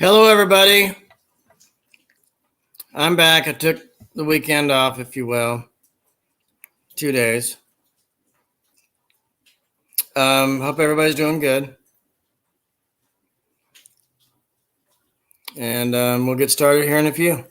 Hello, everybody. I'm back. I took the weekend off, if you will, 2 days. Hope everybody's doing good. And we'll get started here in a few.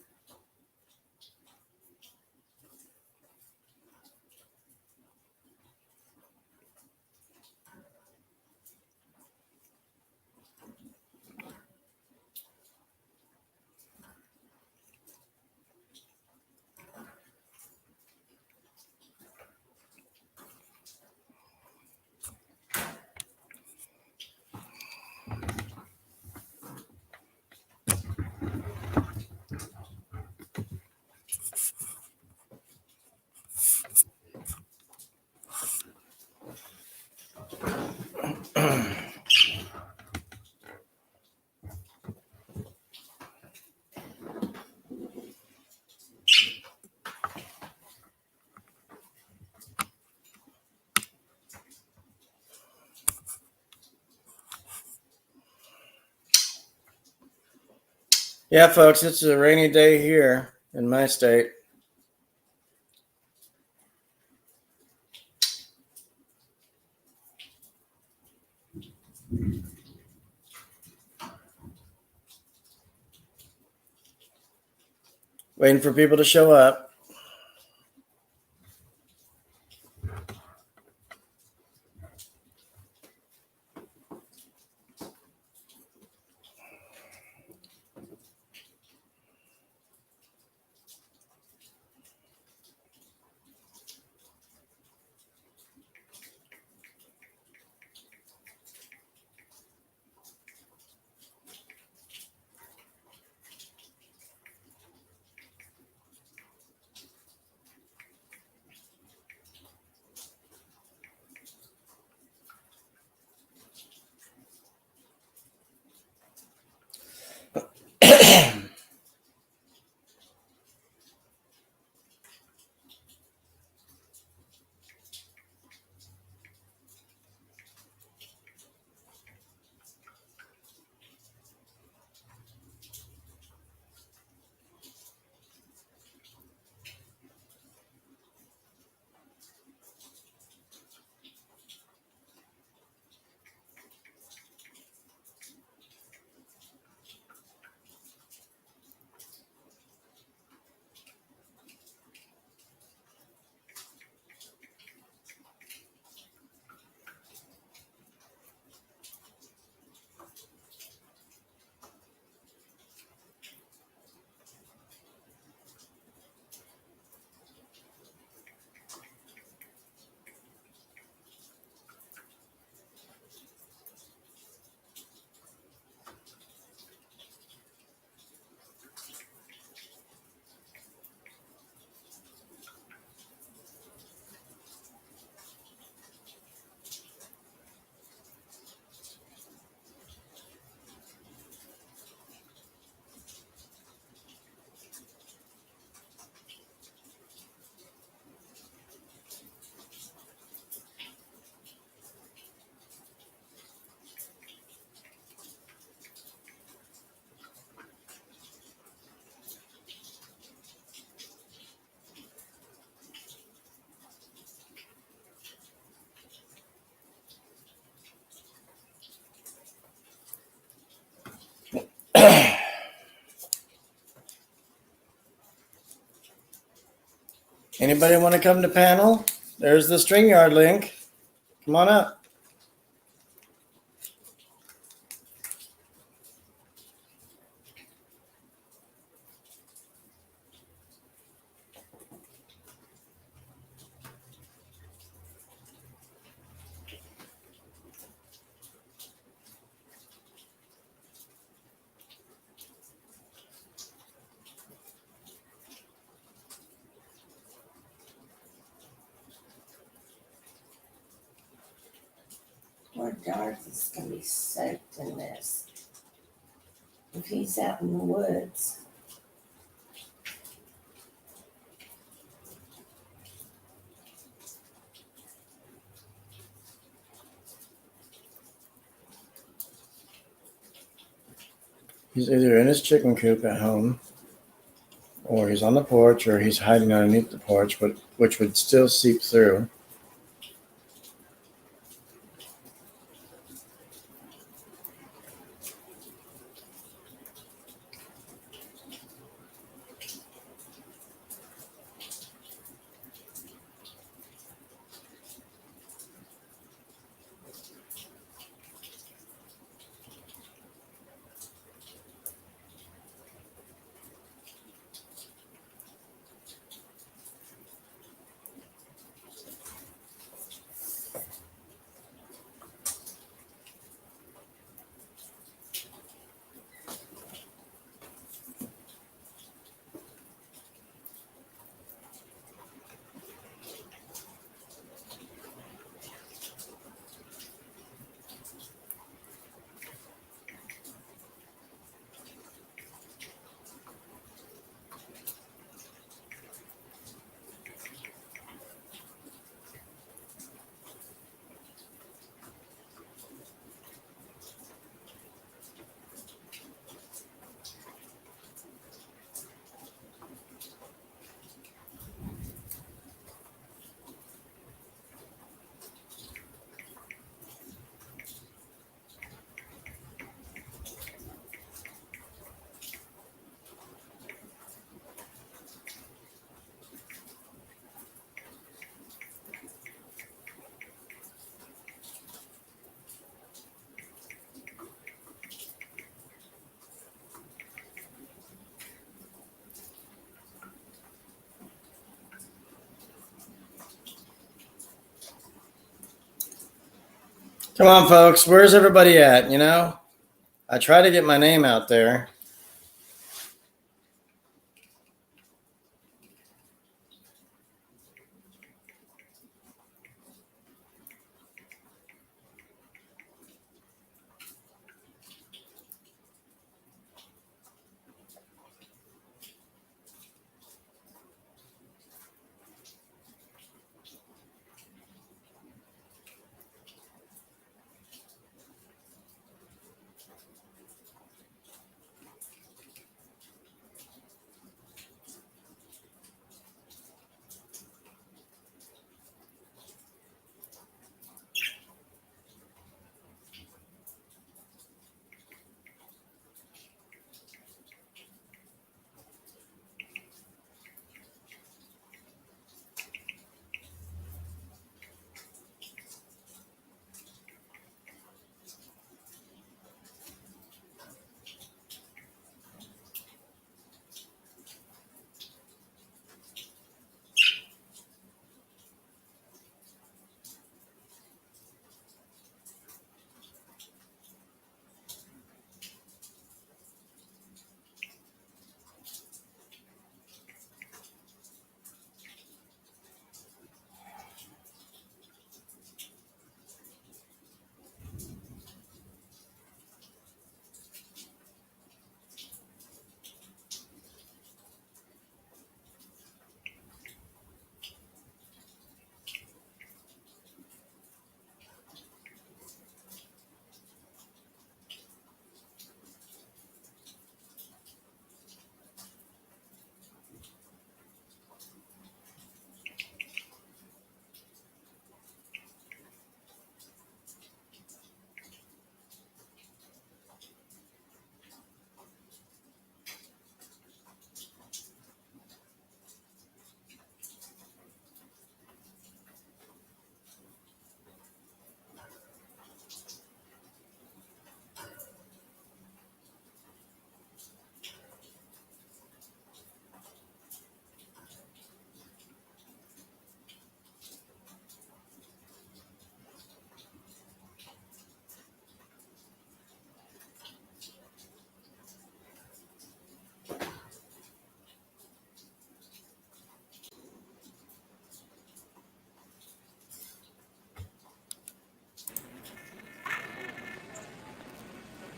Yeah, folks, it's a rainy day here in my state. Waiting for people to show up. Anybody want to come to panel? There's the StreamYard link. Come on up. Poor Darth is going to be soaked in this if he's out in the woods. He's either in his chicken coop at home, or he's on the porch, or he's hiding underneath the porch, but which would still seep through. Come on, folks. Where's everybody at? You know, I try to get my name out there.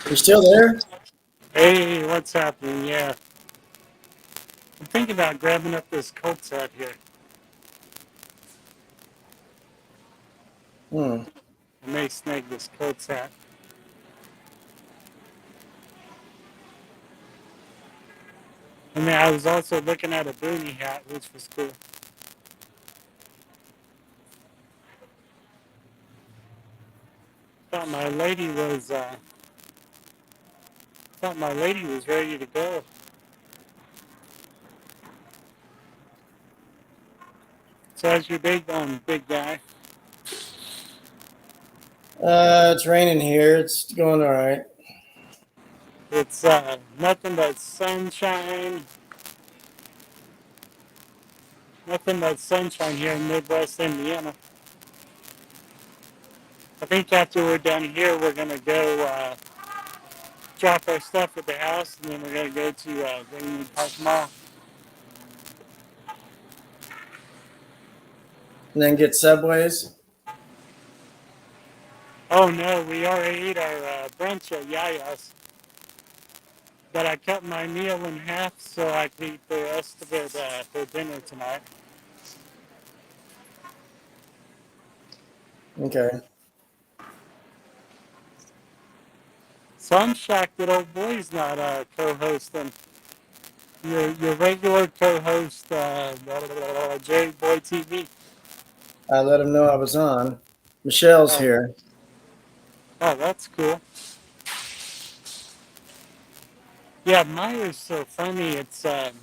You still there? Hey, what's happening? Yeah, I'm thinking about grabbing up this Colts hat here. Hmm. I may snag this Colts hat. And then I was also looking at a boonie hat, which was cool. Thought my lady was ready to go. So how's your day going, big guy? It's raining here. It's going all right. It's nothing but sunshine. Nothing but sunshine here in Midwest Indiana. I think after we're done here, we're gonna go drop our stuff at the house, and then we're gonna go to Greenwood Park Mall. And then get Subways. Oh no, we already ate our brunch at Yaya's, but I cut my meal in half so I can eat the rest of it for dinner tonight. Okay. So I'm shocked that old boy's not co-hosting. Your regular co-host, Jerry Boy TV. I let him know I was on. Michelle's Oh, here. oh, that's cool. Yeah, Myers so funny. It-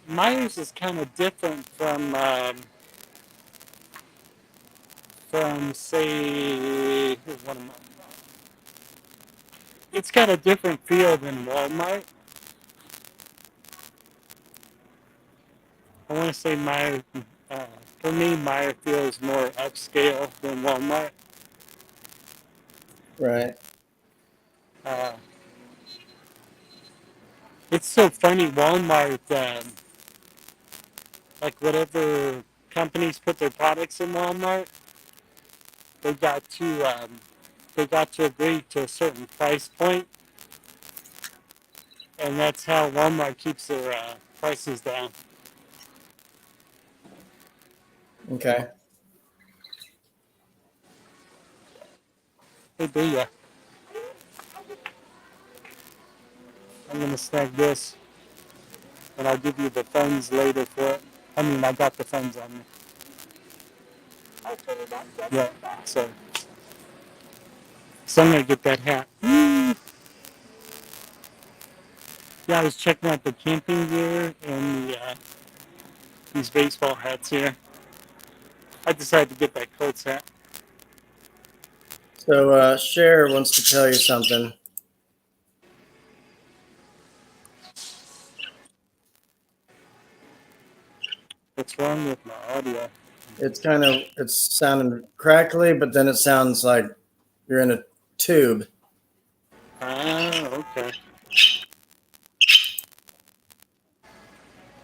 Myers is kind of different from say what am I? It's got a different feel than Walmart. I want to say Meyer, for me, Meyer feels more upscale than Walmart. Right. Uh, it's so funny, Walmart, like whatever companies put their products in Walmart, they got to um, they got to agree to a certain price point, and that's how Walmart keeps their prices down. Okay. Hey, Booyah, I'm gonna snag this, and I'll give you the funds later for it. I mean, I got the funds on me. Yeah, so I'm gonna get that hat. Yeah, I was checking out the camping gear and these baseball hats here. I decided to get that Colts hat. So Cher wants to tell you something. What's wrong with my audio? It's sounding crackly, but then it sounds like you're in a tube. Ah, okay.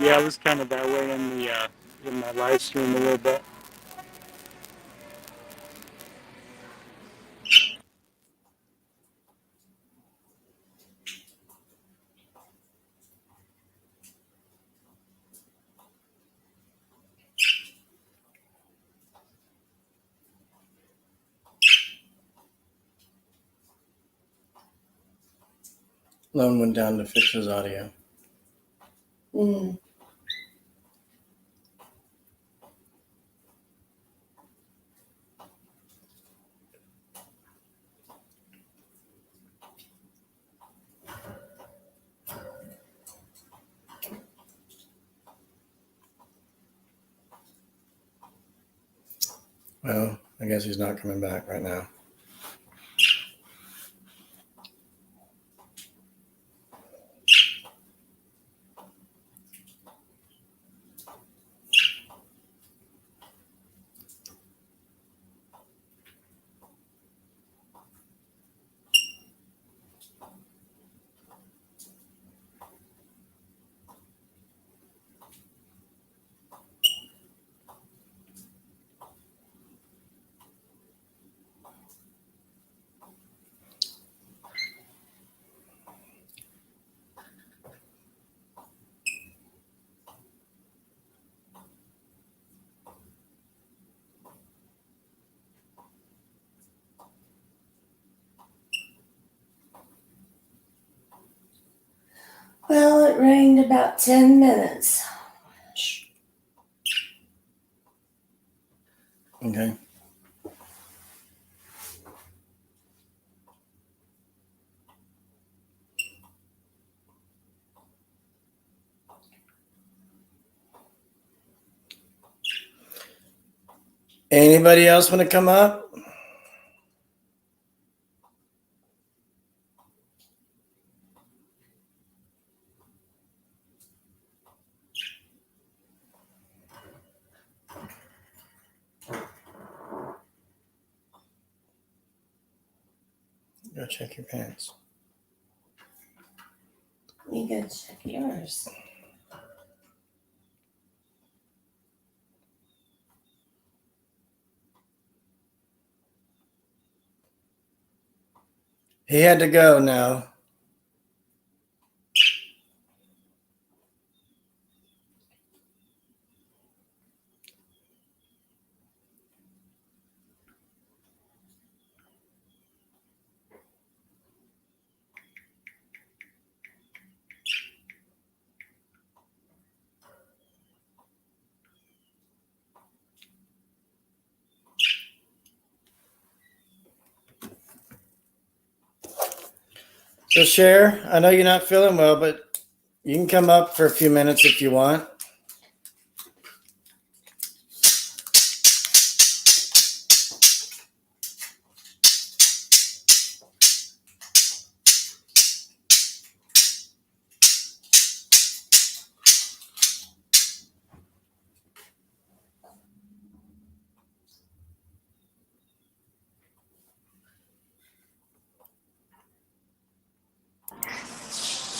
Yeah, I was kind of that way in my live stream a little bit. Lone went down to fix his audio. Mm. Well, I guess he's not coming back right now. Well, it rained about 10 minutes. Okay. Anybody else want to come up? Go check your pants. You go check yours. He had to go now. So, Cher, I know you're not feeling well, but you can come up for a few minutes if you want.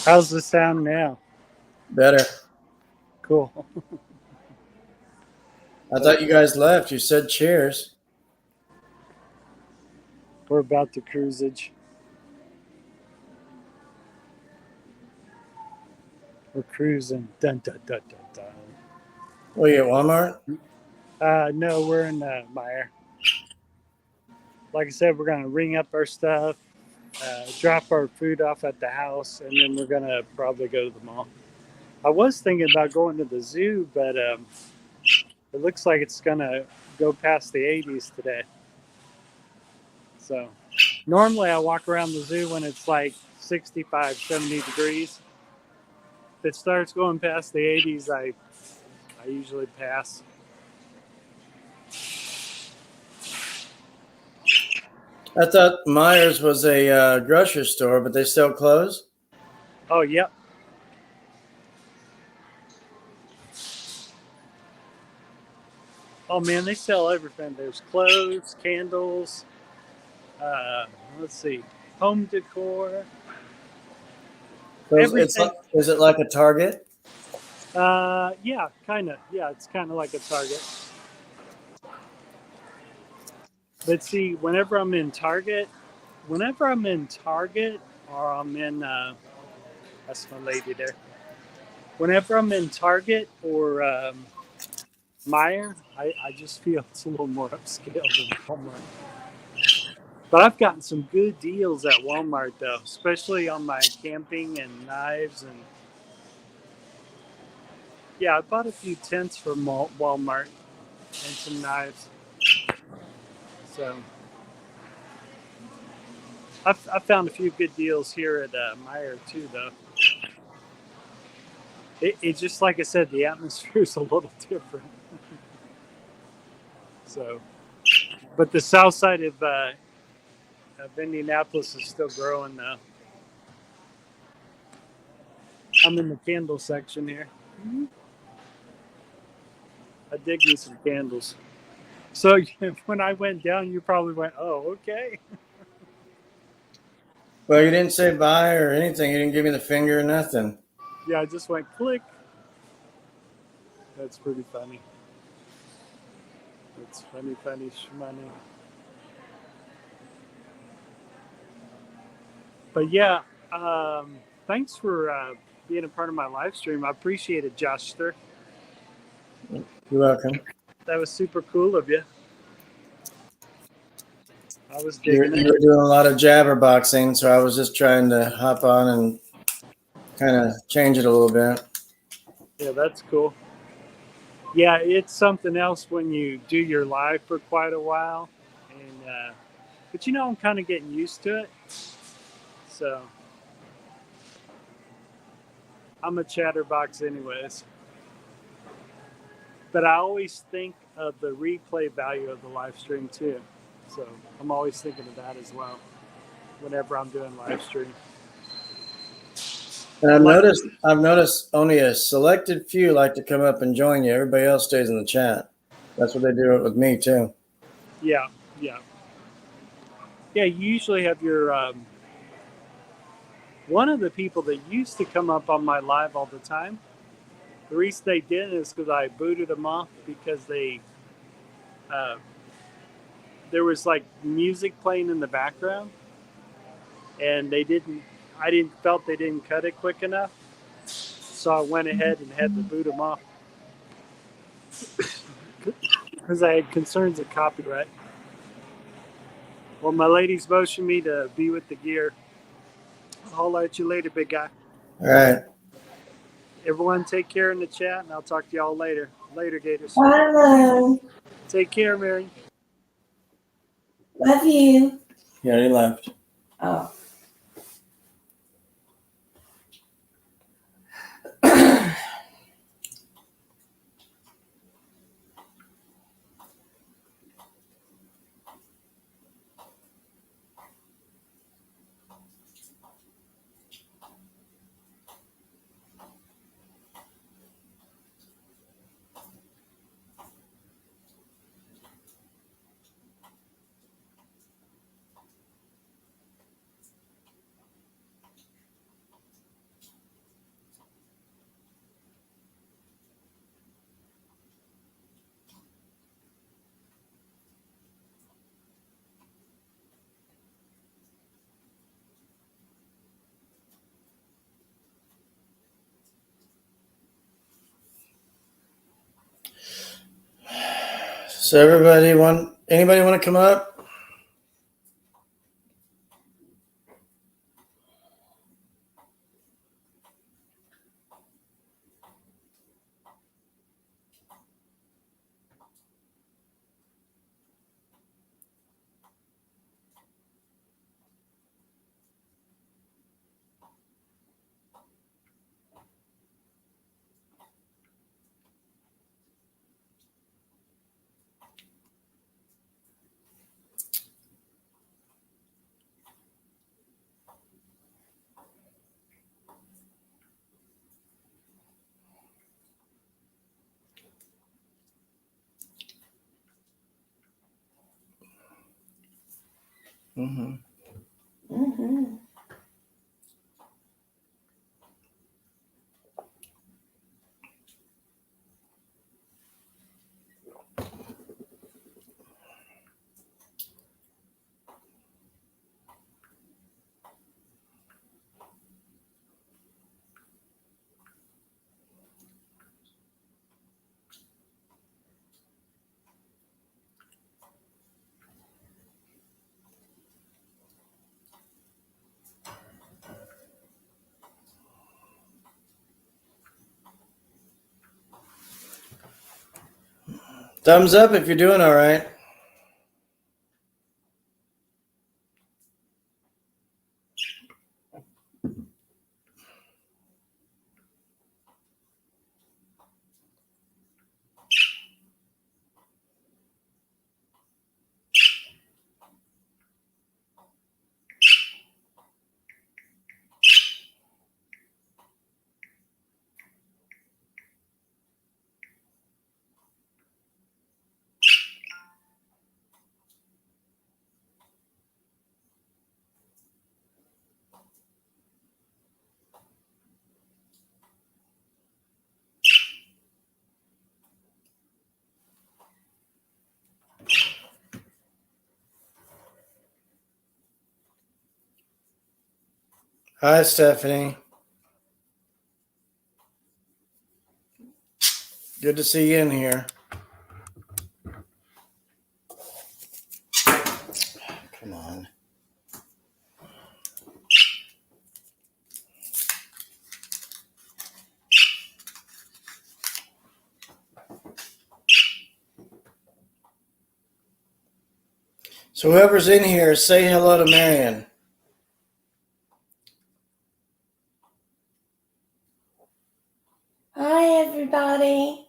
How's the sound now? Better. Cool. I thought you guys left. You said cheers. We're about to cruisage. We're cruising. Dun dun dun dun dun. Were you at Walmart? No, we're in Meyer. Like I said, we're gonna ring up our stuff, drop our food off at the house, and then we're gonna probably go to the mall. I was thinking about going to the zoo, but it looks like it's gonna go past the 80s today. So normally I walk around the zoo when it's like 65, 70 degrees. If it starts going past the 80s, I usually pass. I thought Myers was a grocery store, but they still close? Oh, yep. Oh man, they sell everything. There's clothes, candles, let's see, home decor. So Everything. is it like a Target? Yeah, kind of. Yeah, it's kind of like a Target. But see, whenever I'm in Target, or I'm in, that's my lady there. Whenever I'm in Target or Meijer, I just feel it's a little more upscale than Walmart. But I've gotten some good deals at Walmart though, especially on my camping and knives and yeah, I bought a few tents from Walmart and some knives. So I found a few good deals here at Meijer too, though. It just like I said, the atmosphere is a little different. So, but the south side of Indianapolis is still growing though. I'm in the candle section here. I dig me some candles. So when I went down, you probably went, "Oh, okay." Well, you didn't say bye or anything. You didn't give me the finger or nothing. Yeah, I just went click. That's pretty funny. That's funny, shmoney. But yeah, thanks for being a part of my live stream. I appreciate it, Joshster. You're welcome. That was super cool of you. I was You digging were it. doing a lot of jabberboxing, so I was just trying to hop on and kind of change it a little bit. Yeah, that's cool. Yeah, it's something else when you do your live for quite a while, and but I'm kind of getting used to it. So I'm a chatterbox, anyways. But I always think of the replay value of the live stream too. So I'm always thinking of that as well whenever I'm doing live stream. And Like, I've noticed only a selected few like to come up and join you. Everybody else stays in the chat. That's what they do with me too. yeah, yeah, yeah. You usually have your one of the people that used to come up on my live all the time. The reason they didn't is because I booted them off because uh, there was like music playing in the background, and they didn't. I didn't felt they didn't cut it quick enough, so I went ahead and had to boot them off because I had concerns of copyright. Well, my lady's motioned me to be with the gear. I'll let you later, big guy. All right. Everyone, take care in the chat, and I'll talk to y'all later. Later, Gators. Hello. Take care, Mary. Love you. Yeah, he left. Oh. So anybody want to come up? Mm-hmm. Mm-hmm. Thumbs up if you're doing all right. Hi, Stephanie. Good to see you in here. Come on. So whoever's in here, say hello to Marion. Hi, everybody.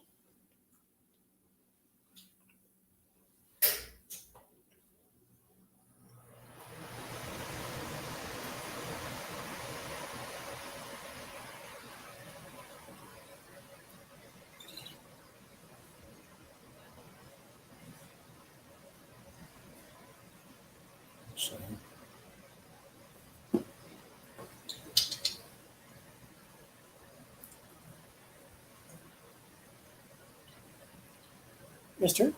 Mister?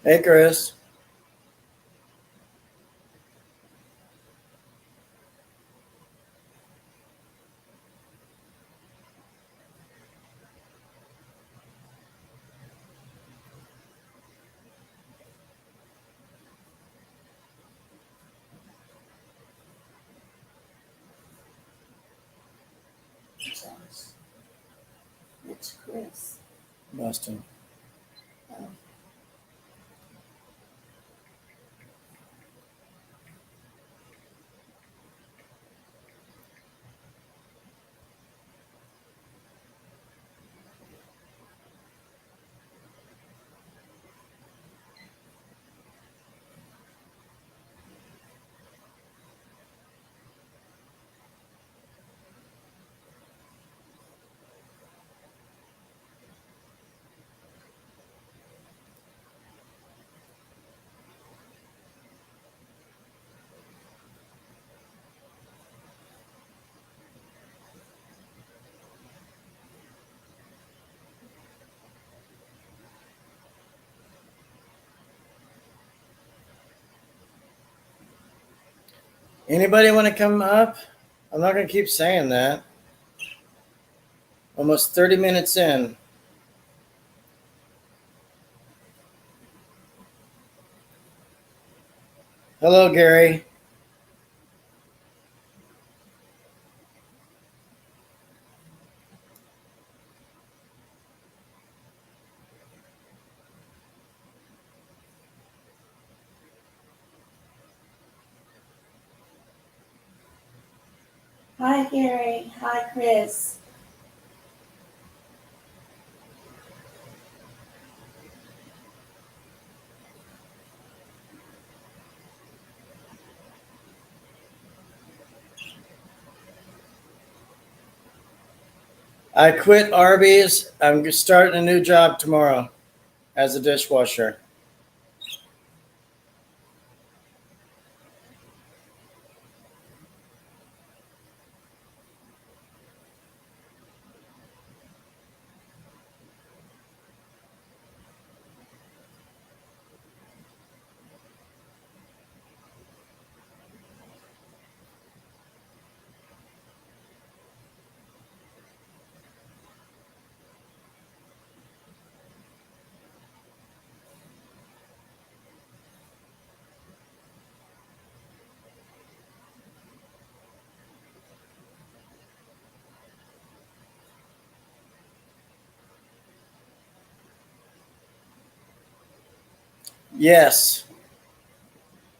Hey, Chris. It's Chris. Boston. Oh. Anybody want to come up? I'm not going to keep saying that. Almost 30 minutes in. Hello, Gary. Hi, Gary. Hi, Chris. I quit Arby's. I'm starting a new job tomorrow as a dishwasher. Yes.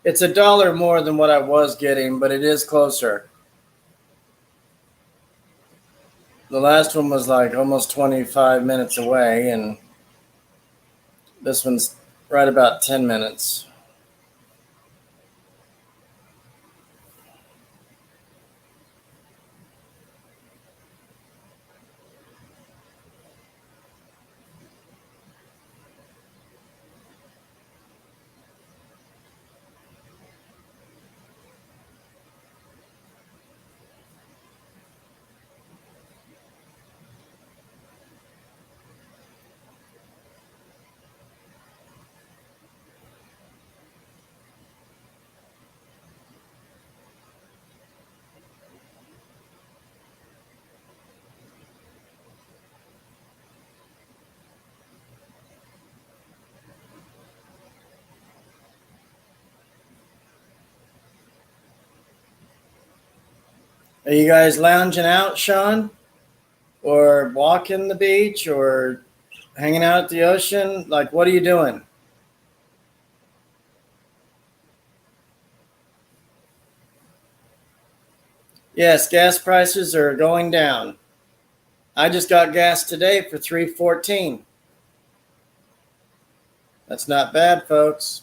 It's $1 more than what I was getting, but it is closer. The last one was like almost 25 minutes away, and this one's right about 10 minutes. Are you guys lounging out, Sean? Or walking the beach or hanging out at the ocean? Like, what are you doing? Yes, gas prices are going down. I just got gas today for $3.14. That's not bad, folks.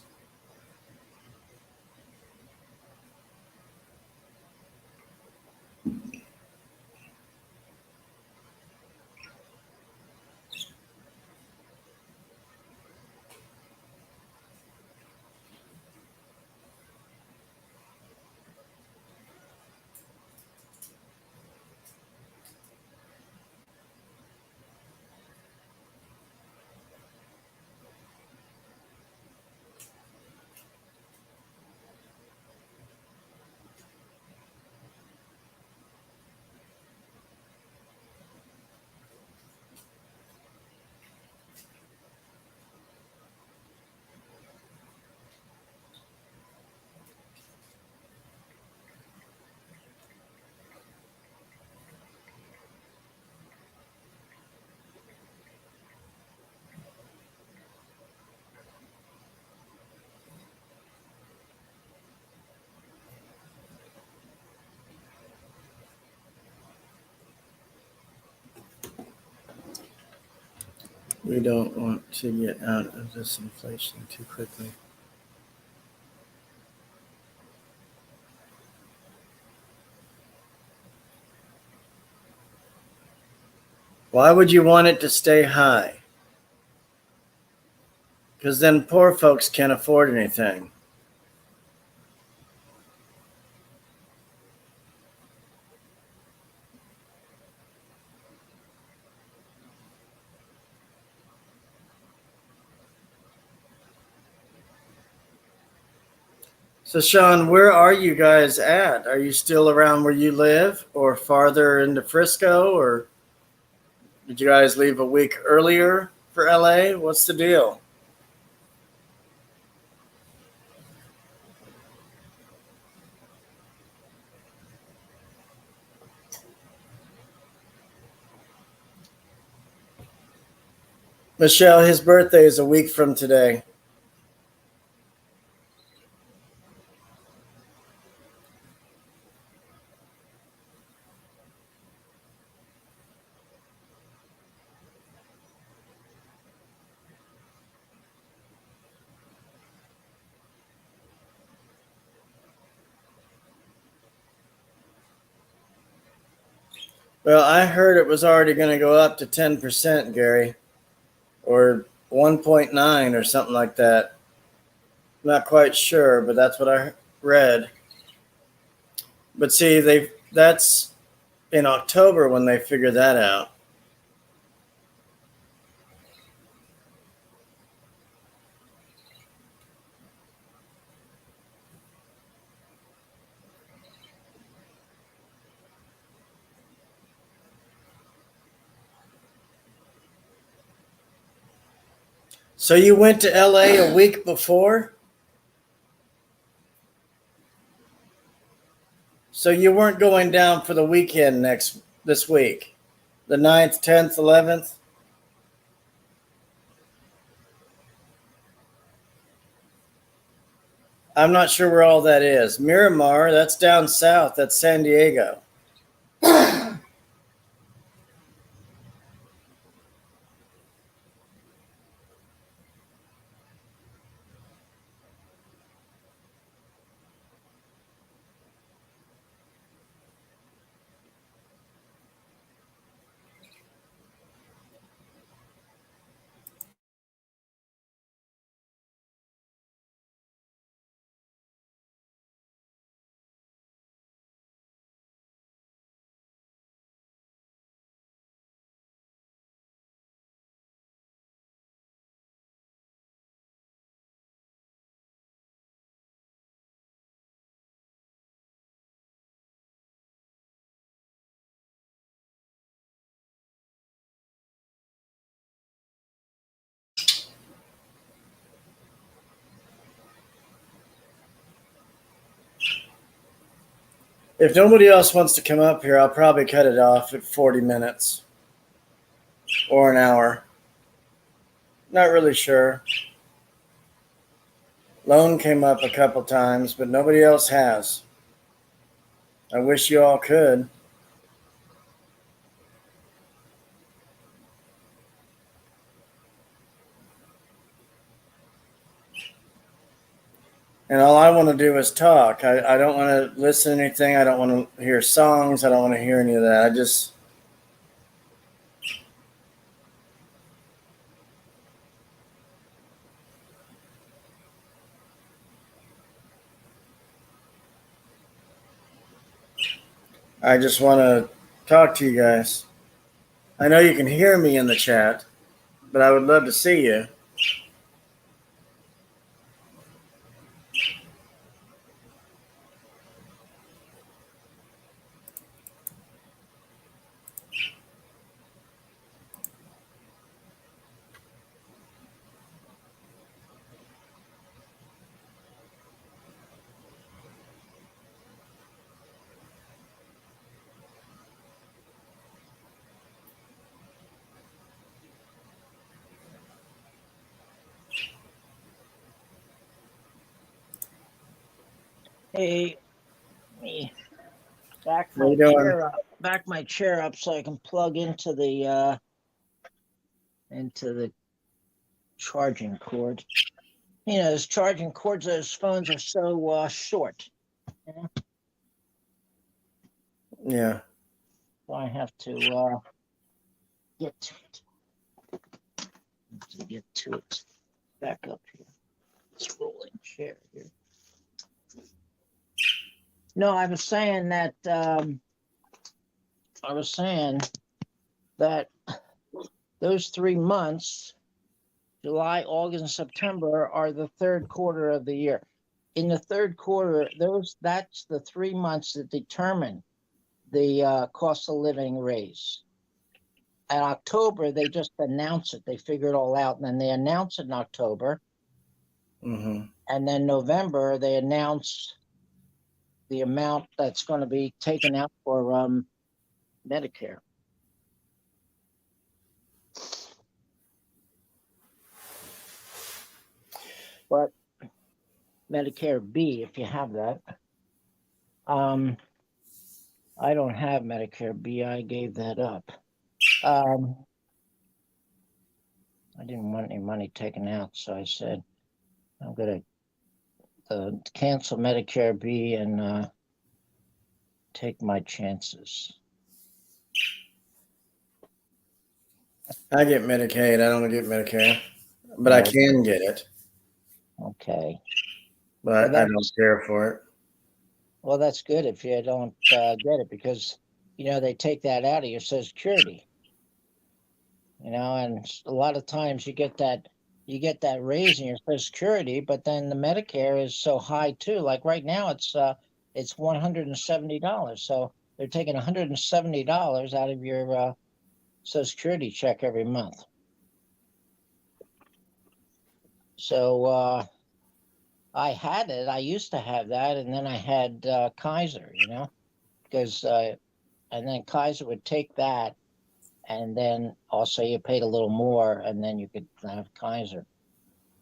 We don't want to get out of this inflation too quickly. Why would you want it to stay high? Because then poor folks can't afford anything. So, Sean, where are you guys at? Are you still around where you live or farther into Frisco? Or did you guys leave a week earlier for LA? What's the deal? Michelle, his birthday is a week from today. Well, I heard it was already going to go up to 10%, Gary, or 1.9 or something like that. Not quite sure, but that's what I read. But see, that's in October when they figure that out. So you went to LA a week before? So you weren't going down for the weekend this week? The 9th, 10th, 11th? I'm not sure where all that is. Miramar, that's down south. That's San Diego. If nobody else wants to come up here, I'll probably cut it off at 40 minutes or an hour. Not really sure. Lone came up a couple times, but nobody else has. I wish you all could. And all I want to do is talk. I don't want to listen to anything. I don't want to hear songs. I don't want to hear any of that. I just want to talk to you guys. I know you can hear me in the chat, but I would love to see you. Hey, me back How you my doing? chair up, back my chair up so I can plug into the charging cord. You know, those charging cords, those phones are so short. You know? Yeah. So I have to get to it. To get to it. Back up here. This rolling chair here. No, I was saying that those 3 months, July, August, and September, are the third quarter of the year. In the third quarter, that's the 3 months that determine the cost of living raise. At October, they just announce it. They figure it all out, and then they announce it in October. Mm-hmm. And then November, they announce the amount that's going to be taken out for Medicare. But Medicare B, if you have that. I don't have Medicare B. I gave that up. I didn't want any money taken out, so I said I'm going to cancel Medicare B and take my chances. I get Medicaid. I don't get Medicare, but I can get it. Okay. But Well, I don't care for it. Well, that's good if you don't get it, because, you know, they take that out of your Social Security. You know, and a lot of times you get that raise in your Social Security, but then the Medicare is so high too. Like right now, it's $170. So they're taking $170 out of your Social Security check every month. So I had it. I used to have that, and then I had Kaiser. You know, because and then Kaiser would take that, and then also you paid a little more, and then you could have Kaiser.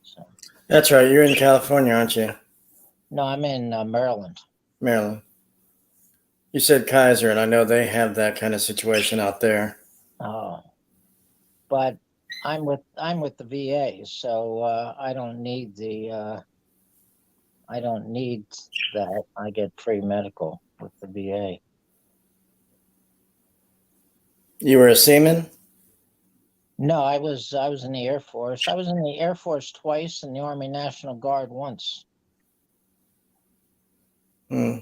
So. That's right. You're in California, aren't you? No, I'm in Maryland. Maryland. You said Kaiser, and I know they have that kind of situation out there. Oh, but I'm with the VA, so I don't need that. I get free medical with the VA. You were a seaman? No, I was in the Air Force. I was in the Air Force twice and the Army National Guard once. Hmm.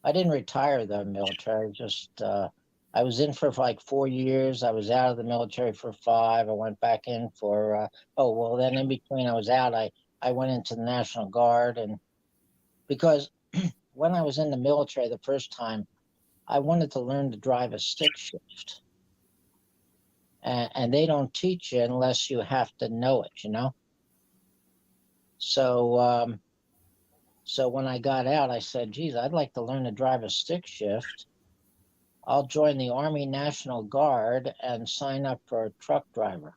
I didn't retire the military. Just I was in for like 4 years. I was out of the military for 5. I went back in for then in between I was out. I went into the National Guard, and because when I was in the military the first time, I wanted to learn to drive a stick shift. And they don't teach you unless you have to know it, you know? So So when I got out, I said, geez, I'd like to learn to drive a stick shift. I'll join the Army National Guard and sign up for a truck driver.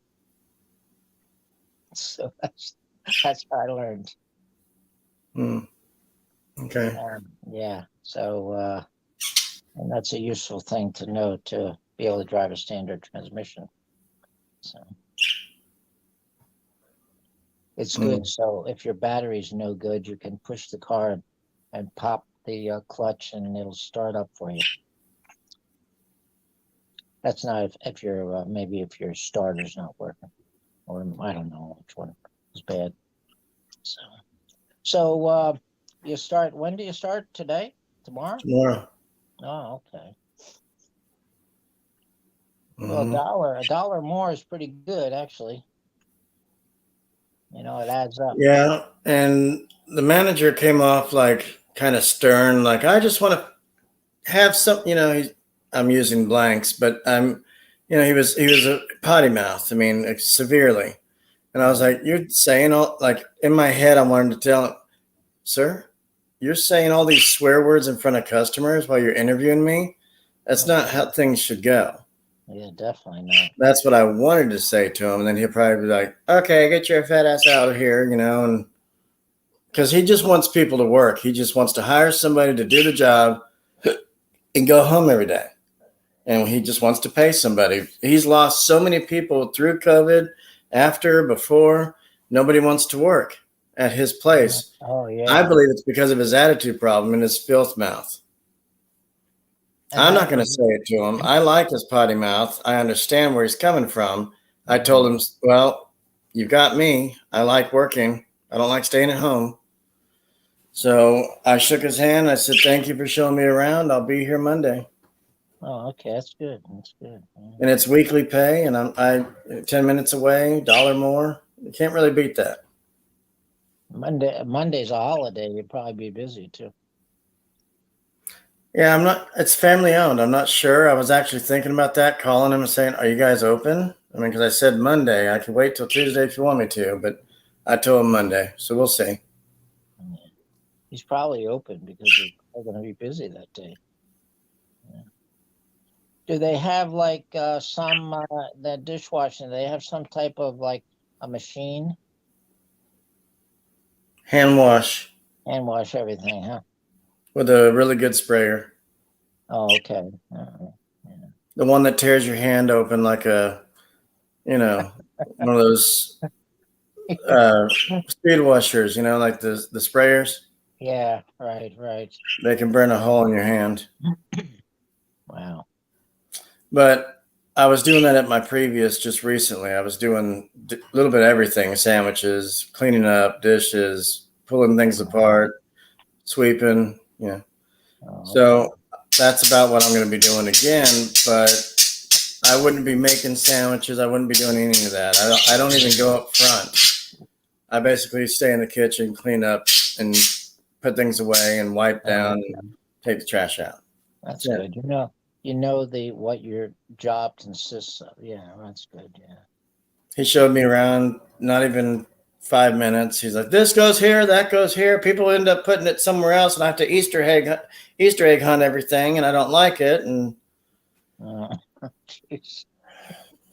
So that's how I learned. Hmm. Okay. Yeah. So and that's a useful thing to know to be able to drive a standard transmission. So it's good. So if your battery's no good, you can push the car and pop the clutch, and it'll start up for you. That's not if your maybe if your starter's not working, or I don't know which one is bad. So you start. When do you start? Today? Tomorrow? Tomorrow. Oh, okay. Mhm. Well, a dollar more is pretty good, actually. You know, it adds up. Yeah, and the manager came off like kind of stern, like I just want to have some, I'm using blanks, but he was a potty mouth. I mean, severely. And I was like, you're saying all, like, in my head, I wanted to tell him, sir, you're saying all these swear words in front of customers while you're interviewing me. That's not how things should go. Yeah, definitely not. That's what I wanted to say to him. And then he'll probably be like, okay, get your fat ass out of here, and because he just wants people to work. He just wants to hire somebody to do the job and go home every day. And he just wants to pay somebody. He's lost so many people through COVID, after, before. Nobody wants to work at his place. Oh, yeah. I believe it's because of his attitude problem and his filth mouth. And I'm not going to say it to him. I like his potty mouth. I understand where he's coming from. I told him, well, you've got me. I like working. I don't like staying at home. So I shook his hand. I said, thank you for showing me around. I'll be here Monday. Oh, okay. That's good. That's good. Yeah. And it's weekly pay, and I 10 minutes away, $1 more. You can't really beat that. Monday's a holiday. You'd probably be busy too. Yeah, it's family owned. I'm not sure. I was actually thinking about that, calling him and saying, are you guys open? I mean, because I said Monday. I can wait till Tuesday if you want me to, but I told him Monday. So we'll see. He's probably open because they're going to be busy that day. Yeah. Do they have like the dishwashing? Do they have some type of like a machine? Hand wash Hand wash everything, huh? with a really good sprayer. Oh, okay. The one that tears your hand open like one of those speed washers, like the sprayers. Yeah, right. They can burn a hole in your hand. Wow. But I was doing that at my previous just recently. I was doing a little bit of everything: sandwiches, cleaning up, dishes, pulling things apart, sweeping. Yeah. Oh, So that's about what I'm going to be doing again. But I wouldn't be making sandwiches. I wouldn't be doing any of that. I don't even go up front. I basically stay in the kitchen, clean up, and put things away, and wipe down, and take the trash out. That's good. You know what your job consists of. Yeah, that's good. Yeah. He showed me around, not even 5 minutes. He's like, this goes here, that goes here. People end up putting it somewhere else, and I have to Easter egg hunt everything, and I don't like it. And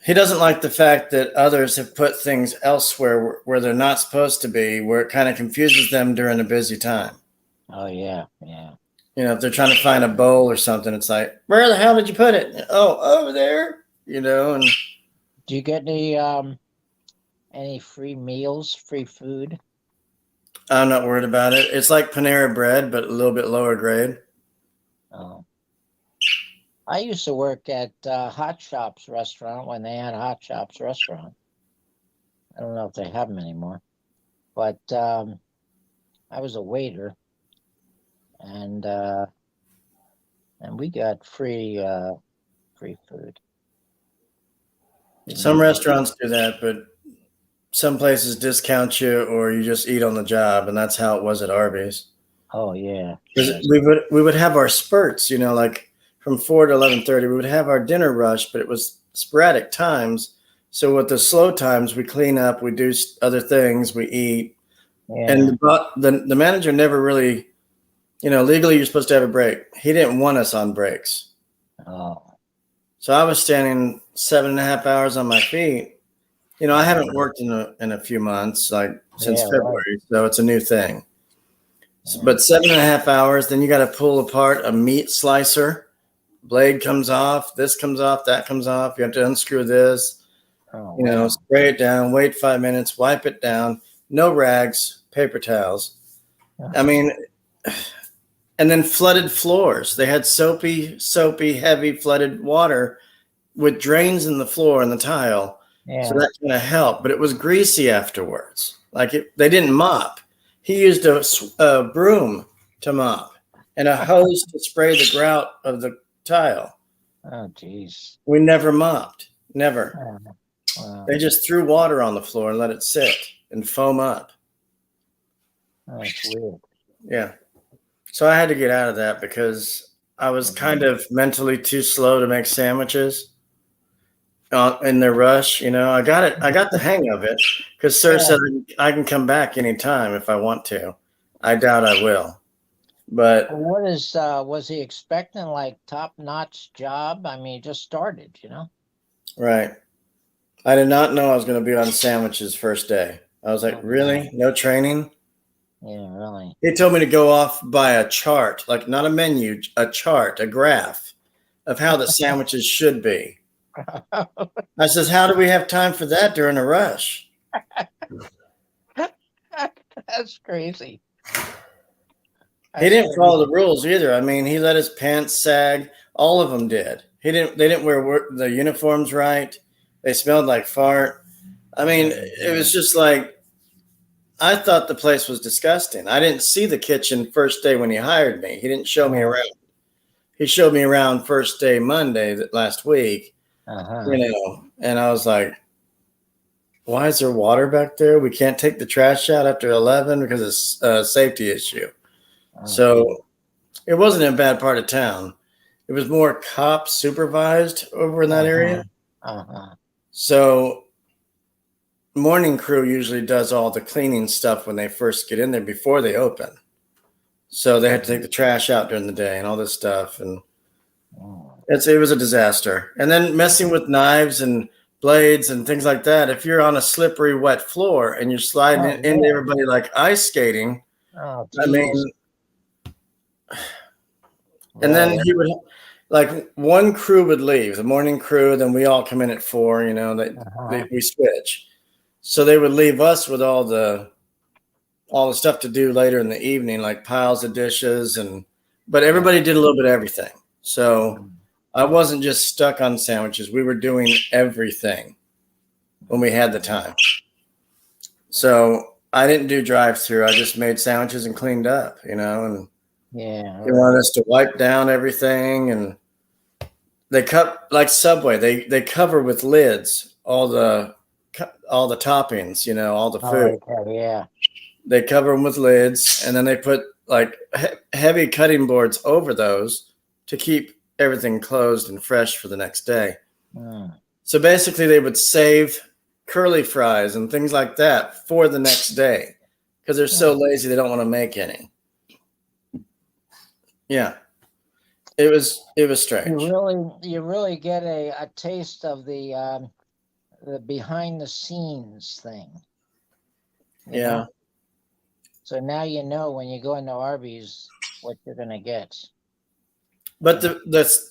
he doesn't like the fact that others have put things elsewhere where they're not supposed to be, where it kind of confuses them during a busy time. Oh, yeah. If they're trying to find a bowl or something, it's like, where the hell did you put it? Oh, over there. And do you get any free meals, free food? I'm not worried about it. It's like Panera Bread, but a little bit lower grade. Oh. I used to work at Hot Shops restaurant when they had Hot Shops restaurant. I don't know if they have them anymore, but I was a waiter, and we got free food. Some restaurants do that, but some places discount you, or you just eat on the job, and that's how it was at Arby's. Oh yeah. We would have our spurts, like from 4 to 11:30. We would have our dinner rush, but it was sporadic times. So with the slow times, we clean up, we do other things, we eat, Yeah. And the manager never really, legally you're supposed to have a break. He didn't want us on breaks. Oh. So I was standing 7.5 hours on my feet. I haven't worked in a few months, like since Yeah, right. February, so it's a new thing. Yeah. But 7.5 hours, then you got to pull apart a meat slicer. Blade comes off, this comes off, that comes off. You have to unscrew this, Oh, wow. spray it down, wait 5 minutes, wipe it down. No rags, paper towels. I mean, and then flooded floors. They had soapy, heavy flooded water with drains in the floor and the tile. Yeah. So that kind of helped, but it was greasy afterwards. They didn't mop. He used a broom to mop and a hose to spray the grout of the tile. Oh, geez. We never mopped. Never. Wow. They just threw water on the floor and let it sit and foam up. That's weird. Yeah. So I had to get out of that because I was kind of mentally too slow to make sandwiches in the rush. I got the hang of it because Sir said I can come back anytime if I want to. I doubt I will. But What was he expecting, like top-notch job? I mean, he just started, right. I did not know I was going to be on sandwiches first day. I was like, really? No training? Yeah, really. He told me to go off by a chart, like not a menu, a chart, a graph of how the sandwiches should be. I says, how do we have time for that during a rush? That's crazy. He didn't follow the rules either. I mean, he let his pants sag. All of them did. They didn't wear the uniforms right. They smelled like fart. I mean, it was just like, I thought the place was disgusting. I didn't see the kitchen first day when he hired me. He didn't show me around. He showed me around first day Monday last week, and I was like, why is there water back there? We can't take the trash out after 11 because it's a safety issue. So it wasn't a bad part of town. It was more cop supervised over in that area. So morning crew usually does all the cleaning stuff when they first get in there before they open. So they had to take the trash out during the day and all this stuff. And it was a disaster. And then messing with knives and blades and things like that. If you're on a slippery, wet floor and you're sliding into everybody like ice skating, I mean, and then he would, like, one crew would leave, the morning crew, then we all come in at 4, we switch. So they would leave us with all the stuff to do later in the evening, like piles of dishes, but everybody did a little bit of everything. So I wasn't just stuck on sandwiches. We were doing everything when we had the time. So I didn't do drive-through. I just made sandwiches and cleaned up, and they wanted us to wipe down everything, and they cut like Subway. They cover with lids all the toppings, all the food. They cover them with lids, and then they put like heavy cutting boards over those to keep everything closed and fresh for the next day. So basically, they would save curly fries and things like that for the next day because they're so lazy they don't want to make any. Yeah, it was strange. You really get a taste of the behind the scenes thing. You know? So now you know when you go into Arby's what you're gonna get. But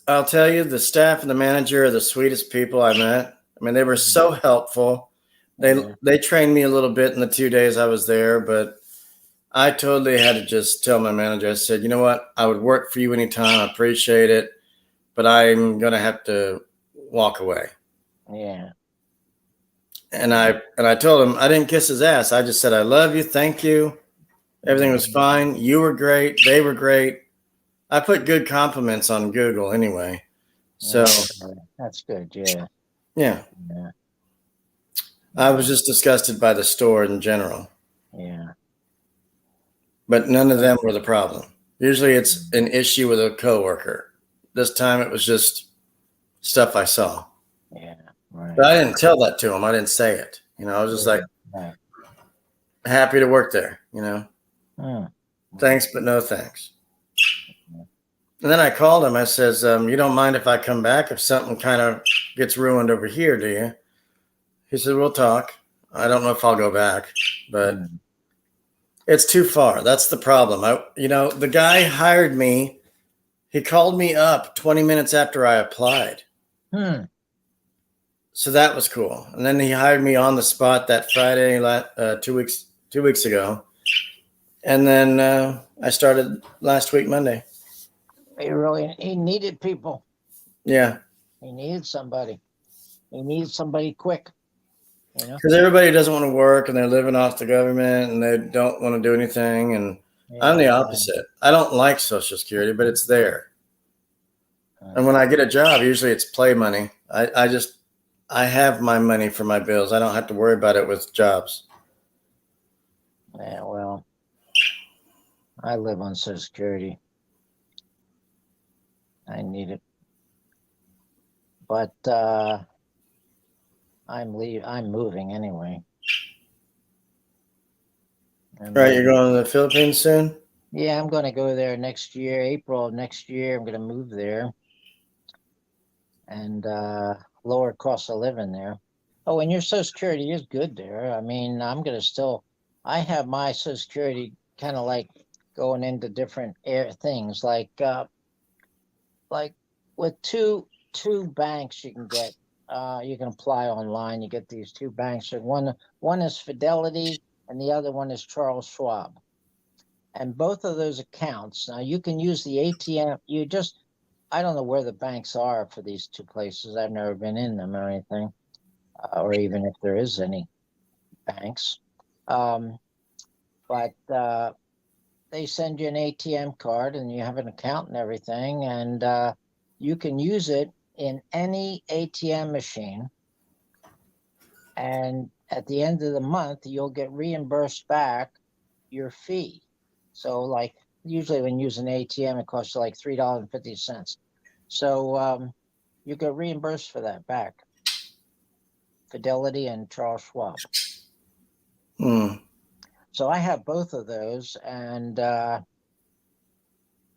I'll tell you, the staff and the manager are the sweetest people I met. I mean, they were so helpful. They trained me a little bit in the 2 days I was there, but I totally had to just tell my manager, I said, you know what? I would work for you anytime. I appreciate it, but I'm going to have to walk away. Yeah. And I told him, I didn't kiss his ass. I just said, I love you. Thank you. Everything was fine. You were great. They were great. I put good compliments on Google anyway. So that's good. Yeah. Yeah. I was just disgusted by the store in general. Yeah. But none of them were the problem. Usually it's an issue with a coworker. This time it was just stuff I saw. Yeah. Right. But I didn't tell that to him. I didn't say it. I was just like, happy to work there, you know. Hmm. Thanks, but no thanks. And then I called him. I says, you don't mind if I come back if something kind of gets ruined over here, do you? He said, we'll talk. I don't know if I'll go back, but Hmm. it's too far. That's the problem. The guy hired me. He called me up 20 minutes after I applied. Hmm. So that was cool. And then he hired me on the spot that Friday, 2 weeks ago. And then I started last week, Monday. He needed people. Yeah. He needed somebody. He needed somebody quick. You know. Because everybody doesn't want to work and they're living off the government and they don't want to do anything. And I'm the Yeah. opposite. I don't like Social Security, but it's there. And when I get a job, usually it's play money. I have my money for my bills. I don't have to worry about it with jobs. Yeah. Well, I live on Social Security. I need it, but I'm moving anyway. Right, you're going to the Philippines soon? Yeah, I'm going to go there next year, April of next year. I'm going to move there, and lower cost of living there. Oh, and your Social Security is good there. I mean, I have my Social Security kind of like going into different things, like with two banks you can apply online. You get these two banks. And one is Fidelity, and the other one is Charles Schwab. And both of those accounts, now you can use the ATM. I don't know where the banks are for these two places. I've never been in them or anything, or even if there is any banks. But they send you an ATM card and you have an account and everything, and you can use it in any ATM machine. And at the end of the month, you'll get reimbursed back your fee. So, like, usually when you use an ATM, it costs you like $3.50. So you get reimbursed for that back. Fidelity and Charles Schwab. Hmm. So I have both of those, and I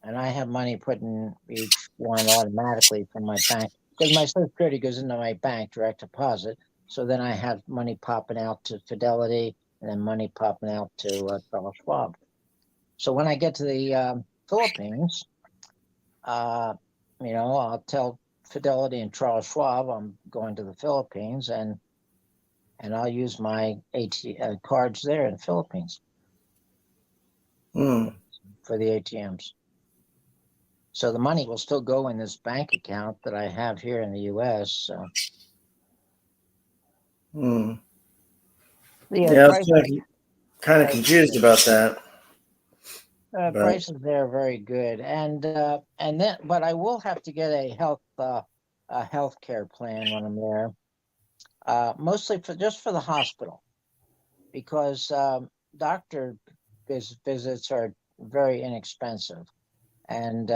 have money put in each one automatically from my bank because my Social Security goes into my bank direct deposit. So then I have money popping out to Fidelity and then money popping out to Charles Schwab. So when I get to the Philippines, I'll tell Fidelity and Charles Schwab I'm going to the Philippines, and I'll use my cards there in the Philippines Hmm. for the ATMs. So the money will still go in this bank account that I have here in the U.S. So. Hmm. Yeah, Yeah, I was kind of confused about that. But prices there are very good, and then, but I will have to get a health care plan when I'm there, mostly just for the hospital, because doctor visits are very inexpensive, and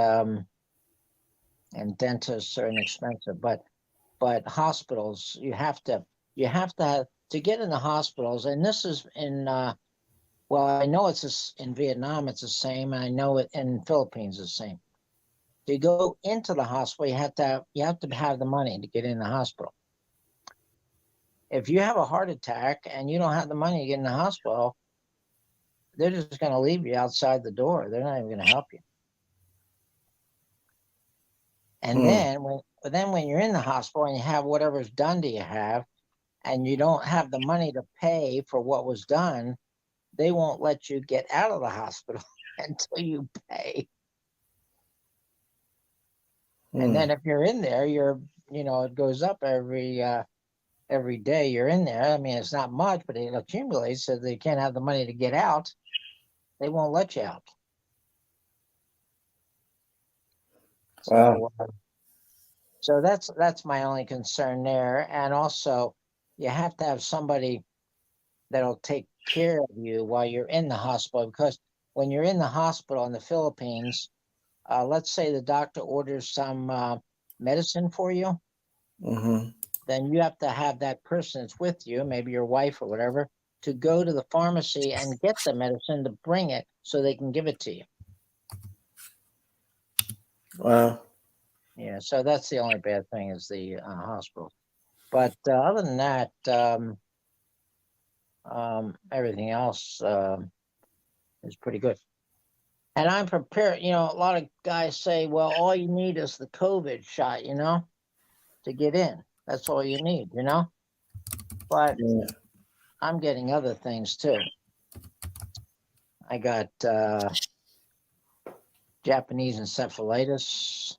dentists are inexpensive, but hospitals you have to get in the hospitals, and this is in well, I know in Vietnam it's the same, and I know it in Philippines the same. To go into the hospital, you have to have the money to get in the hospital. If you have a heart attack and you don't have the money to get in the hospital, they're just going to leave you outside the door. They're not even going to help you. And then when you're in the hospital and you have whatever's done to you and you don't have the money to pay for what was done, they won't let you get out of the hospital until you pay. And then if you're in there, it goes up every day you're in there. I mean, it's not much, but it accumulates, so they can't have the money to get out. They won't let you out. wow. So that's my only concern there. And also, you have to have somebody that'll take care of you while you're in the hospital, because when you're in the hospital in the Philippines, let's say the doctor orders some medicine for you, Mm-hmm. then you have to have that person that's with you, maybe your wife or whatever, to go to the pharmacy and get the medicine to bring it so they can give it to you. Wow. Yeah, so that's the only bad thing is the hospital. But other than that, everything else is pretty good. And I'm prepared. You know, a lot of guys say, well, all you need is the COVID shot, you know, to get in. That's all you need, you know. But Yeah. I'm getting other things too. I got Japanese encephalitis.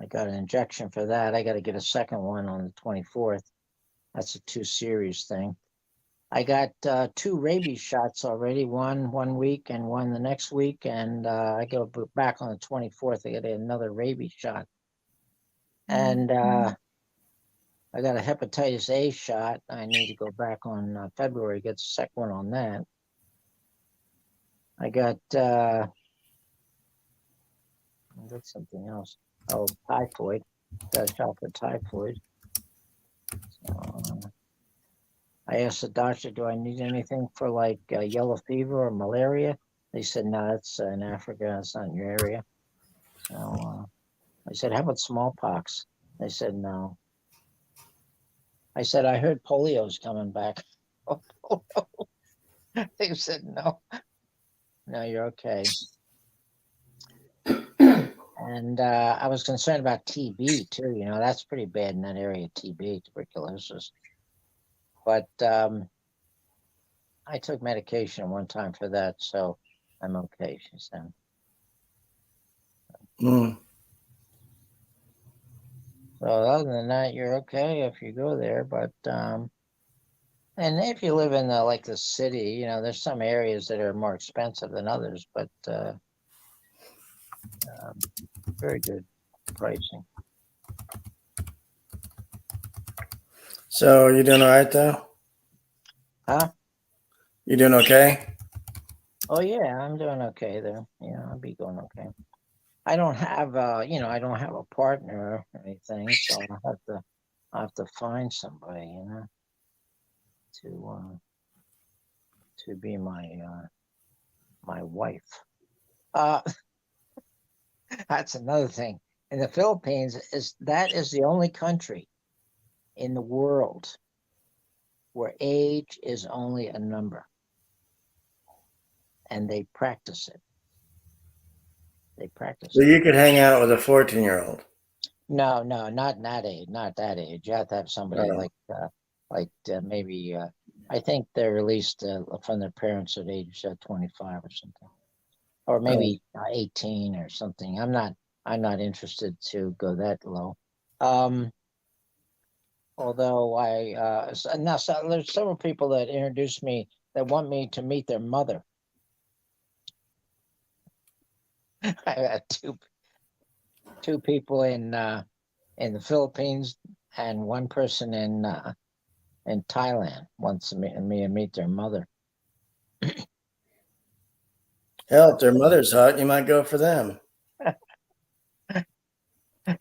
I got an injection for that. I got to get a second one on the 24th. That's a 2 series thing. I got 2 rabies shots already, one week and one the next week. And I go back on the 24th. I get another rabies shot. And I got a hepatitis A shot. I need to go back on February, get the second one on that. I got something else. Oh, typhoid. Got a shot for typhoid. So, I asked the doctor, do I need anything for like yellow fever or malaria? They said, no, it's in Africa. It's not in your area. So I said, how about smallpox? They said, no. I said, I heard polio's coming back. They said, no. No, you're okay. And I was concerned about TB too. You know, that's pretty bad in that area, TB, tuberculosis. But I took medication one time for that, so I'm okay, she said. Mm. So other than that, you're okay if you go there. But and if you live in like the city, you know, there's some areas that are more expensive than others, but very good pricing. So you doing all right though? Huh? You doing okay? Oh yeah, I'm doing okay there. Yeah, I'll be going okay. I don't have you know, I don't have a partner or anything, so I have to find somebody, you know, to be my wife. That's another thing. In the Philippines, is the only country in the world where age is only a number, and they practice it. They practice So it. you could hang out with a 14-year-old. No, not that age. Not that age. You have to have somebody Oh. like maybe. I think they're released from their parents at age 25 or something, or maybe 18 or something. I'm not interested to go that low. Although so there's several people that introduced me that want me to meet their mother. I had two people in the Philippines and one person in Thailand wants to meet their mother. Hell, if their mother's hot, you might go for them.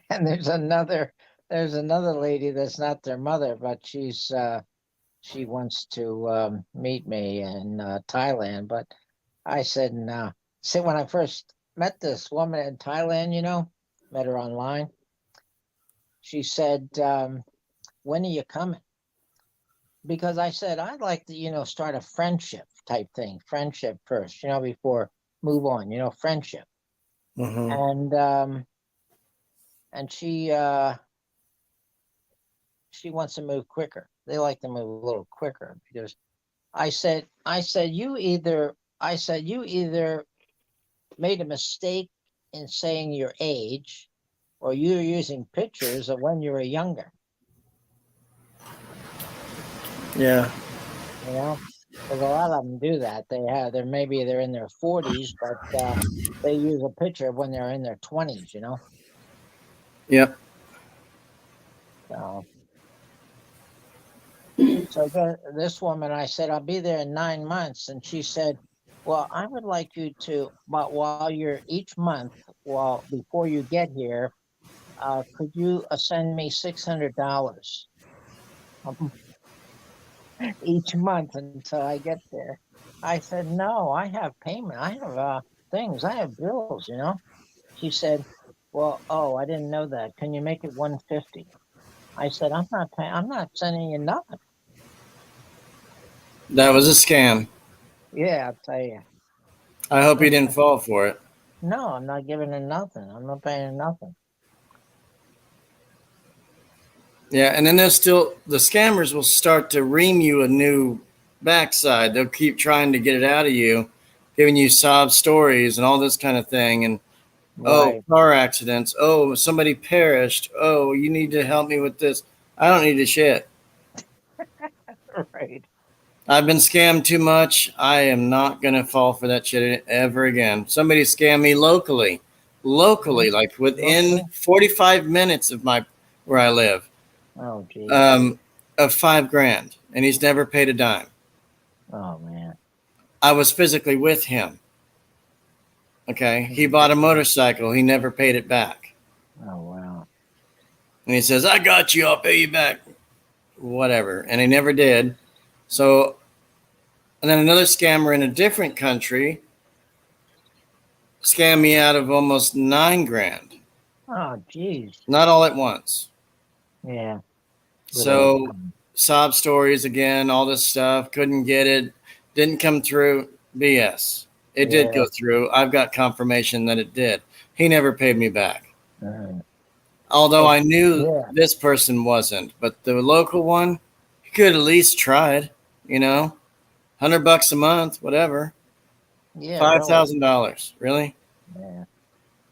And there's another lady that's not their mother, but she wants to meet me in Thailand. But I said no. See, when I first met this woman in Thailand, you know, met her online, she said, when are you coming? Because I said, I'd like to, you know, start a friendship type thing, friendship first, you know, before move on, you know, friendship. Mm-hmm. And she wants to move quicker. They like to move a little quicker because I said you either made a mistake in saying your age, or you're using pictures of when you were younger. Yeah. You know, because a lot of them do that. They're maybe they're in their 40s, but they use a picture of when they're in their 20s. You know. Yep. So this woman, I said, I'll be there in 9 months. And she said, well, I would like you to, but while you're each month, before you get here, could you send me $600? each month until I get there. I said, no, I have payment. I have things. I have bills, you know. She said, well, oh, I didn't know that. Can you make it 150? I said, I'm not paying. I'm not sending you nothing. That was a scam. Yeah, I'll tell you. I hope you didn't fall for it. No, I'm not giving her nothing. I'm not paying her nothing. Yeah, and then there's still the scammers will start to ream you a new backside. They'll keep trying to get it out of you, giving you sob stories and all this kind of thing. And oh, Right, car accidents. Oh, somebody perished. Oh, you need to help me with this. I don't need the shit. right. I've been scammed too much. I am not gonna fall for that shit ever again. Somebody scammed me locally, like within Locally? 45 minutes of my where I live, Oh, geez. um, of $5,000, and he's never paid a dime. Oh, man. I was physically with him. Okay, he bought a motorcycle. He never paid it back, Oh, wow. and he says, "I got you. I'll pay you back." Whatever, and he never did. So, and then another scammer in a different country scammed me out of almost $9,000. Oh, geez. Not all at once. Yeah. So sob stories again, all this stuff. Couldn't get it. Didn't come through. BS. It did Yeah. go through. I've got confirmation that it did. He never paid me back. Although I knew Yeah. this person wasn't, but the local one, he could at least tried. You know, $100 a month, whatever. Yeah. $5,000. Really? Yeah.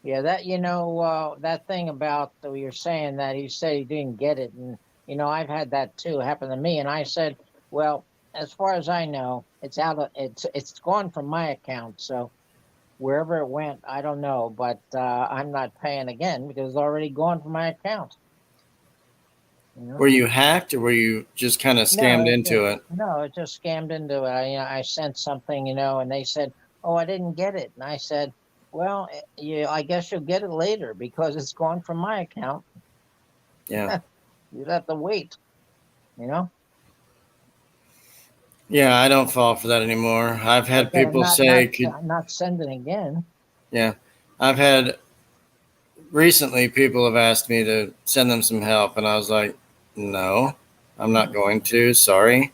Yeah, that that thing about you're saying that he said he didn't get it, and I've had that too happen to me, and I said, well, as far as I know, it's gone from my account, so wherever it went, I don't know, but I'm not paying again because it's already gone from my account. Were you hacked, or were you just kind of scammed into it? No, it just scammed into it. I sent something, and they said, "Oh, I didn't get it," and I said, "Well, I guess you'll get it later because it's gone from my account. Yeah. You'd have to wait." You know. Yeah, I don't fall for that anymore. I've had Okay, people say, not sending again. yeah, I've had recently people have asked me to send them some help, and I was like, no, I'm not going to. Sorry.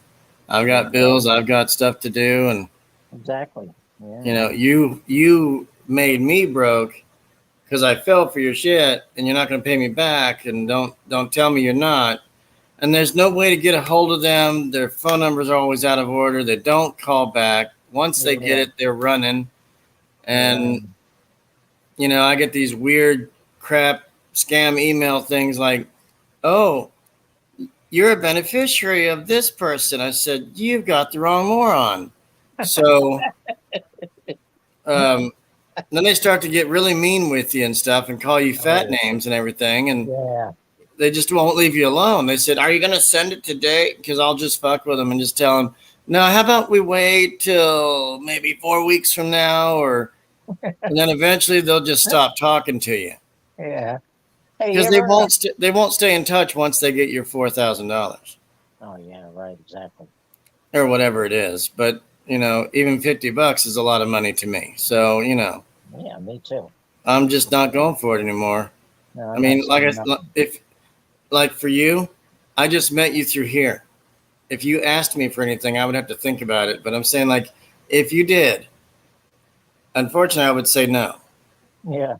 I've got bills, I've got stuff to do, and Exactly. Yeah. you made me broke because I fell for your shit, and you're not going to pay me back, and don't tell me you're not. And there's no way to get a hold of them. Their phone numbers are always out of order. They don't call back. Once they get it, they're running. And I get these weird crap scam email things like, "Oh, you're a beneficiary of this person." I said, "You've got the wrong moron." So then they start to get really mean with you and stuff and call you fat names and everything. And they just won't leave you alone. They said, "Are you going to send it today?" Because I'll just fuck with them and just tell them, "No, how about we wait till maybe 4 weeks from now?" And then eventually they'll just stop talking to you. Yeah. Hey, Because they won't stay in touch once they get your $4,000 Oh yeah, right, exactly. or whatever it is. But even $50 is a lot of money to me. So Yeah, me too. I'm just not going for it anymore. No, I mean, like for you, I just met you through here. If you asked me for anything, I would have to think about it. But I'm saying, like, if you did, unfortunately, I would say no. Yeah.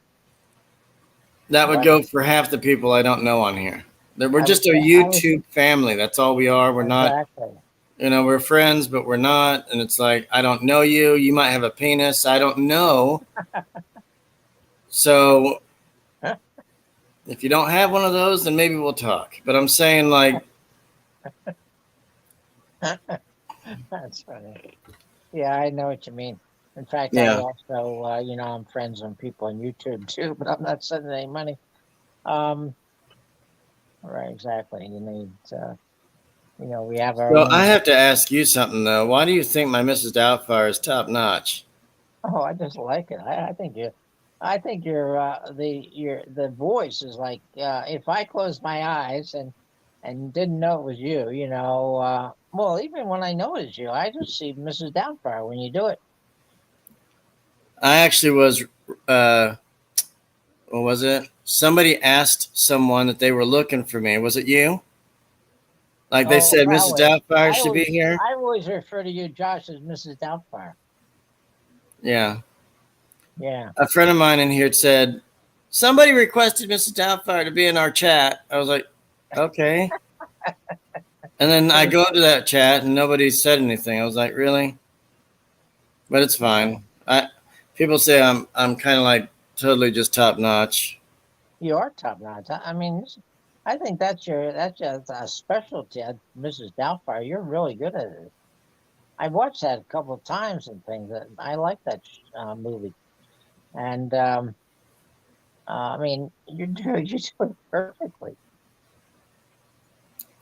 That would go for half the people I don't know on here. We're just a YouTube family. That's all we are. We're not, we're friends, but we're not. And it's like, I don't know you. You might have a penis. I don't know. So if you don't have one of those, then maybe we'll talk. But I'm saying, like, That's funny. Yeah, I know what you mean. In fact, Yeah. I also, I'm friends with people on YouTube too, but I'm not sending any money. Right, exactly. You need, we have our well, own. I have to ask you something though. Why do you think my Mrs. Doubtfire is top notch? Oh, I just like it. I think the voice is like, if I close my eyes and and didn't know it was you, you know, well, even when I know it's you, I just see Mrs. Doubtfire when you do it. I actually was, what was it? Somebody asked someone that they were looking for me. Was it you? Like they Oh, said, Mrs. probably. Doubtfire should be here. I always refer to you, Josh, as Mrs. Doubtfire. Yeah. Yeah. A friend of mine in here said, somebody requested Mrs. Doubtfire to be in our chat. I was like, okay. And then I go to that chat and nobody said anything. I was like, really? But it's fine. People say I'm kind of like totally just top notch. You are top notch. I mean, I think that's just a specialty, Mrs. Doubtfire. You're really good at it. I watched that a couple of times and things. I like that movie, and I mean, you're doing it perfectly.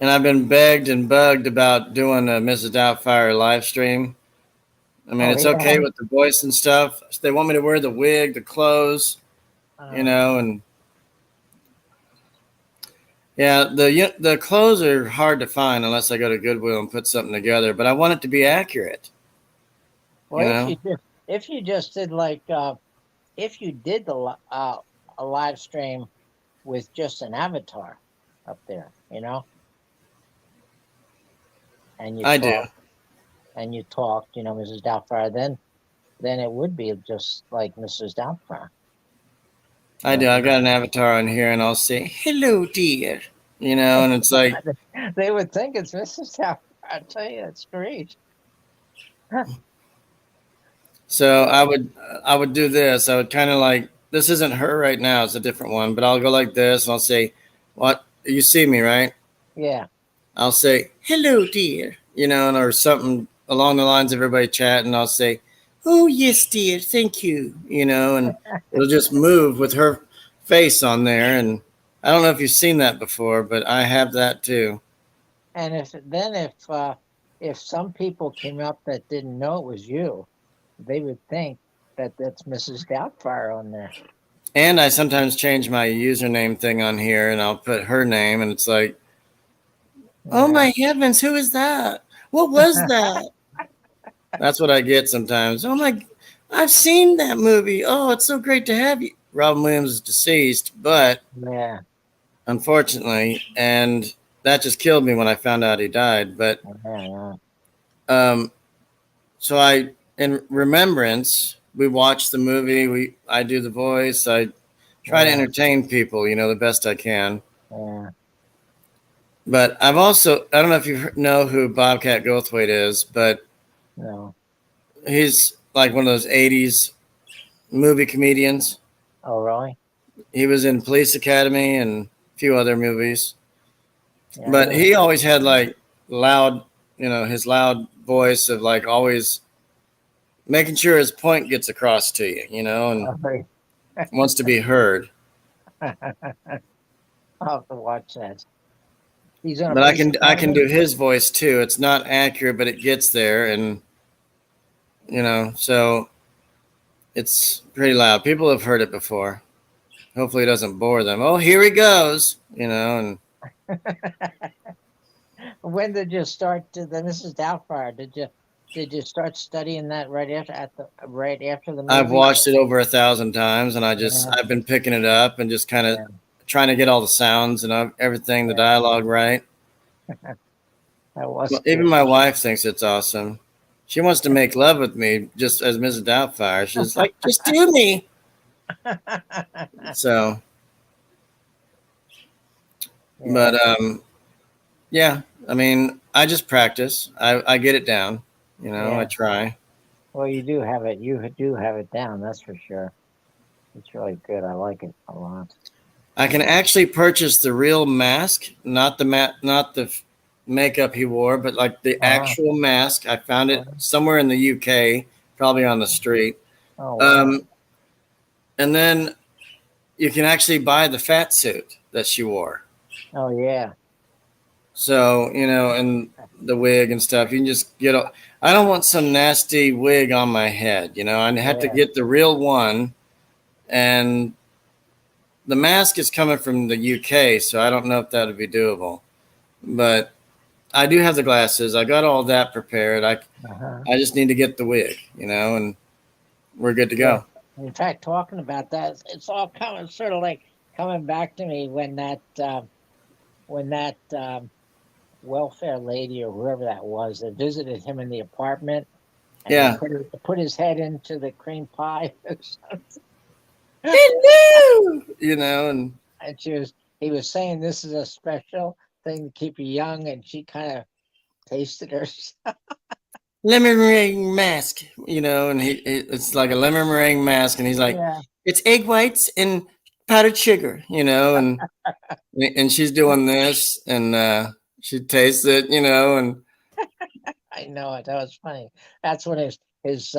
And I've been begged and bugged about doing a Mrs. Doubtfire live stream. I mean, it's okay with the voice and stuff. They want me to wear the wig, the clothes, you know, and yeah, the clothes are hard to find unless I go to Goodwill and put something together. But I want it to be accurate. Well, if you just did like if you did a live stream with just an avatar up there, you know, and you talked, you know, Mrs. Doubtfire, then it would be just like Mrs. Doubtfire. I do. I got an avatar on here, and I'll say, "Hello, dear," you know, and it's like they would think it's Mrs. Doubtfire. I tell you, it's great. So I would do this. I would kind of like, this isn't her right now. It's a different one, but I'll go like this, and I'll say, "What? You see me, right?" Yeah. I'll say, "Hello, dear," you know, or something along the lines of everybody chatting. I'll say, "Oh, yes, dear, thank you," you know, and it'll just move with her face on there. And I don't know if you've seen that before, but I have that too. And if some people came up that didn't know it was you, they would think that that's Mrs. Doubtfire on there. And I sometimes change my username thing on here, and I'll put her name, and it's like, oh my heavens, who is that? What was that? That's what I get sometimes. Oh my, I've seen that movie. Oh, it's so great to have you. Robin Williams is deceased, but unfortunately, and that just killed me when I found out he died. But so I, in remembrance, we watch the movie. I do the voice. I try to entertain people, you know, the best I can. Yeah. But I've also, I don't know if you know who Bobcat Goldthwait is, but no, he's like one of those 80s movie comedians. Oh, really? He was in Police Academy and a few other movies. Yeah, but he always had like loud, you know, his loud voice of like always making sure his point gets across to you, you know, and wants to be heard. I'll have to watch that. But I can do his voice too. It's not accurate, but it gets there, and you know, so it's pretty loud. People have heard it before. Hopefully, it doesn't bore them. Oh, here he goes, you know. And when did you start the Mrs. Doubtfire? Did you start studying that right after the movie? I've watched it over 1,000 times, and I've been picking it up and just kind of trying to get all the sounds and everything, the dialogue right. Even my wife thinks it's awesome. She wants to make love with me just as Mrs. Doubtfire. She's like, just do me. So, but yeah, I mean, I just practice. I get it down. You know, I try. Well, you do have it. You do have it down. That's for sure. It's really good. I like it a lot. I can actually purchase the real mask, not the makeup he wore, but like the actual mask. I found it somewhere in the UK, probably on the street. Oh, wow. And then you can actually buy the fat suit that she wore. Oh, yeah. So, you know, and the wig and stuff, you can just get I don't want some nasty wig on my head, you know. I have to get the real one, and the mask is coming from the UK, so I don't know if that would be doable. but I do have the glasses. I got all that prepared. Uh-huh. I just need to get the wig, and we're good to Yeah. go. In fact, talking about that, it's all coming sort of like coming back to me when that welfare lady or whoever that was that visited him in the apartment, and he Yeah. put his head into the cream pie or something. Hello. And And he was saying this is a special thing to keep you young, and she kind of tasted her. lemon meringue mask, and it's like a lemon meringue mask, and he's like, Yeah, it's egg whites and powdered sugar, and she's doing this, and she tastes it, and I know it. That was funny. That's when his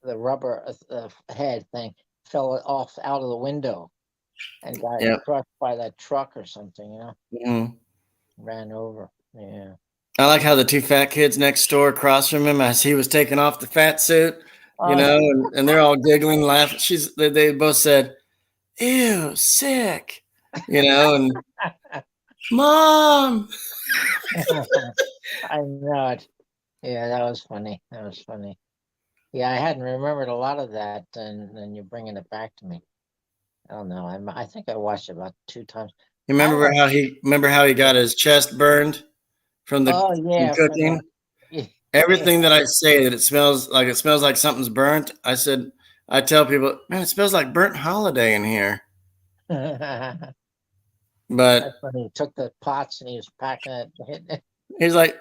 the rubber head thing fell off out of the window and got yeah. crushed by that truck or something. Mhm. Ran over. Yeah. I like how the two fat kids next door across from him, as he was taking off the fat suit, Oh, and they're all giggling, laughing. They both said, "Ew, sick," and Mom. I know it. Yeah, that was funny. That was funny. Yeah, I hadn't remembered a lot of that, and then you're bringing it back to me. I don't know. I think I watched it about 2 times. You How do remember how he got his chest burned from Oh from yeah, for cooking? the Everything that I say that it smells like something's burnt. I tell people, man, it smells like burnt holiday in here. That's But when he took the pots and he was packing it, hitting it. he's like,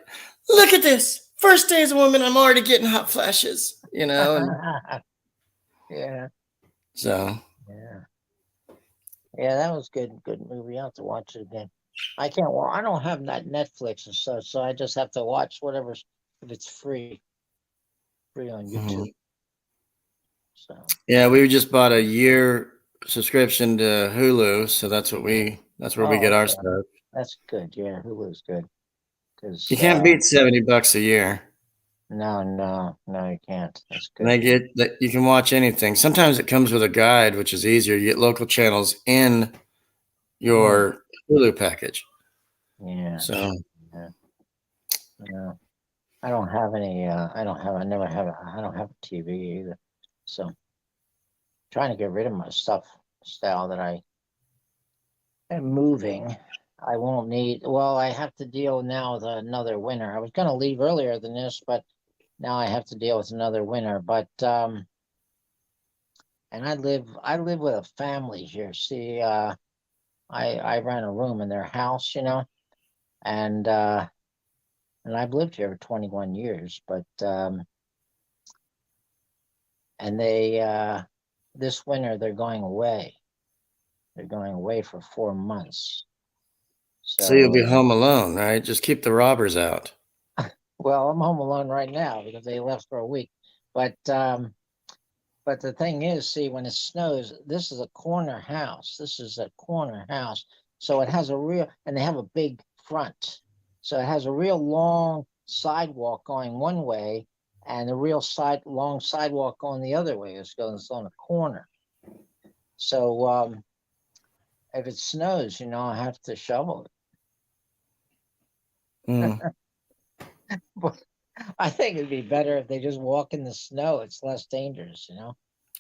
look at this. First day as a woman, I'm already getting hot flashes, and Yeah, so yeah, yeah. That was good. Good movie. I have to watch it again. I can't. Well, I don't have that Netflix and such, so I just have to watch whatever's if it's free on mhm. YouTube. So Yeah, we just bought a year subscription to Hulu, so that's where we get oh, our okay. stuff. That's good. Yeah, Hulu's good You because can't beat $70 a year. no, you can't. That's And good. they get that you can watch anything. Sometimes it comes with a guide, which is easier. You get local channels in Mm, your Hulu package. yeah, So yeah, yeah. I don't have any. I don't have. I never have. I don't have a TV either. So trying to get rid of my stuff style that I am moving. I won't need. Well, I have to deal now with another winter. I was going to leave earlier than this, but now I have to deal with another winter. But and I live with a family here. See, I rent a room in their house, and I've lived here for 21 years, but and they this winter they're going away. They're going away for 4 months. you'll be So home alone, right? Just keep the robbers out. well, I'm home alone right now because they left for a week. But the thing is, see, when it snows, this is a corner house. This is a corner house. So it has a real, and they have a big front. So it has a real long sidewalk going one way and a real long sidewalk going the other way. It's on a corner. So if it snows, I have to shovel Mm. it. But I think it'd be better if they just walk in the snow. It's less dangerous.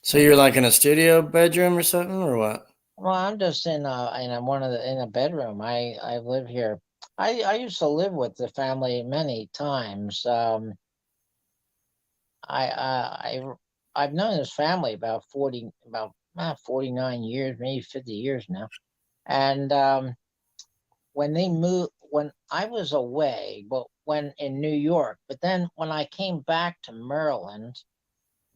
So you're like in a studio bedroom or something, or what? Well, I'm just in a bedroom. I live here. I used to live with the family many times. I've known this family about 49 years, maybe 50 years now. And when I was away, but when in New York, but then when I came back to Maryland,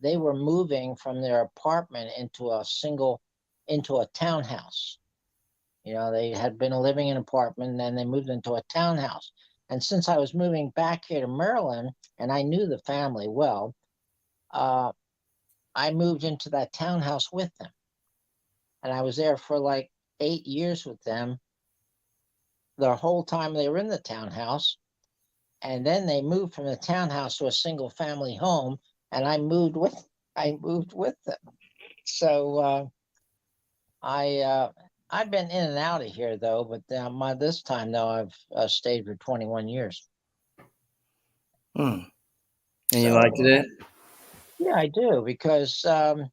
they were moving from their apartment into a townhouse. They had been living in an apartment and then they moved into a townhouse. And since I was moving back here to Maryland and I knew the family well, I moved into that townhouse with them. And I was there for like 8 years with them the whole time they were in the townhouse. And then they moved from the townhouse to a single family home and I moved with them. So I I've been in and out of here though, but this time though I've stayed for 21 years. Hmm. And you So liked it? yeah, I do because well,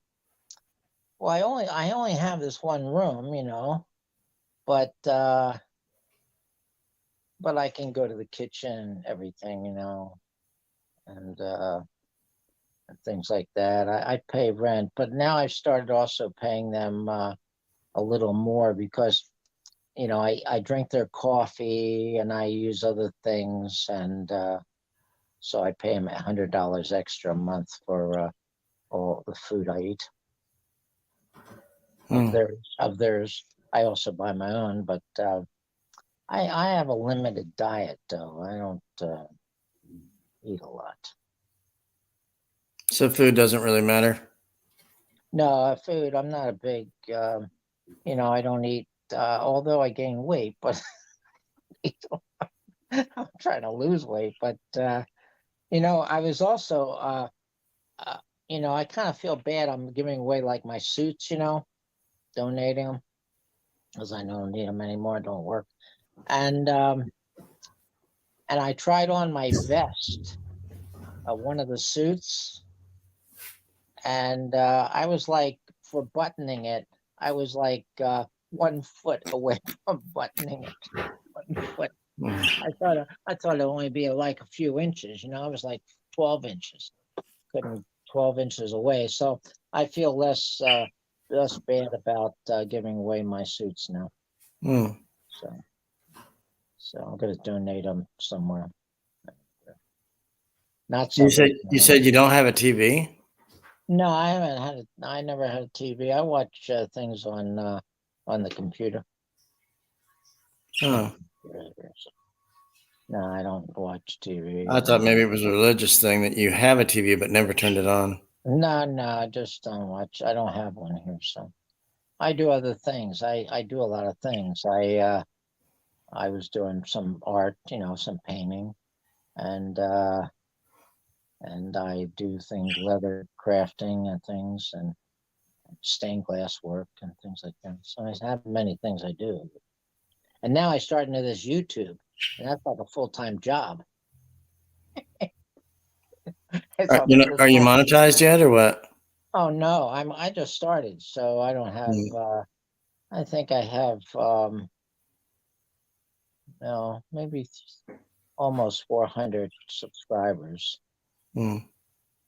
I only have this one room, but but I can go to the kitchen and everything, and things like that. I pay rent, but now I've started also paying them a little more because I drink their coffee and I use other things, and so I pay them $100 extra a month for all the food I eat. Hmm. Of theirs, I also buy my own, but I have a limited diet though. I don't eat a lot. So food doesn't really matter. No, food. I'm not a big. I don't eat. Although I gain weight, but I'm trying to lose weight. But I was also. Uh, I kind of feel bad. I'm giving away like my suits. Donating them because I don't need them anymore. Don't work. And I tried on my vest, one of the suits, and I was like, for buttoning it, I was like 1 foot away from buttoning it. 1 foot. Hmm. I thought it'd only be like a few inches. I was like 12 inches. Couldn't 12 inches away. So I feel less bad about giving away my suits now. Hmm. So I'm gonna donate them somewhere. Not You somewhere. said you don't have a TV? No, I haven't had it. I never had a TV. I watch things on the computer. Oh, No, I don't watch TV. I thought maybe it was a religious thing that you have a TV but never turned it on. No, I just don't watch. I don't have one here, so I do other things. I do a lot of things. I was doing some art, some painting, and I do things, leather crafting and things, and stained glass work and things like that. So I have many things I do. And now I start into this YouTube, and that's like a full-time job. It's a Are you full-time. monetized yet or what? Oh no, I just started, so I don't have. Hmm. I think I have maybe almost 400 subscribers. Hmm.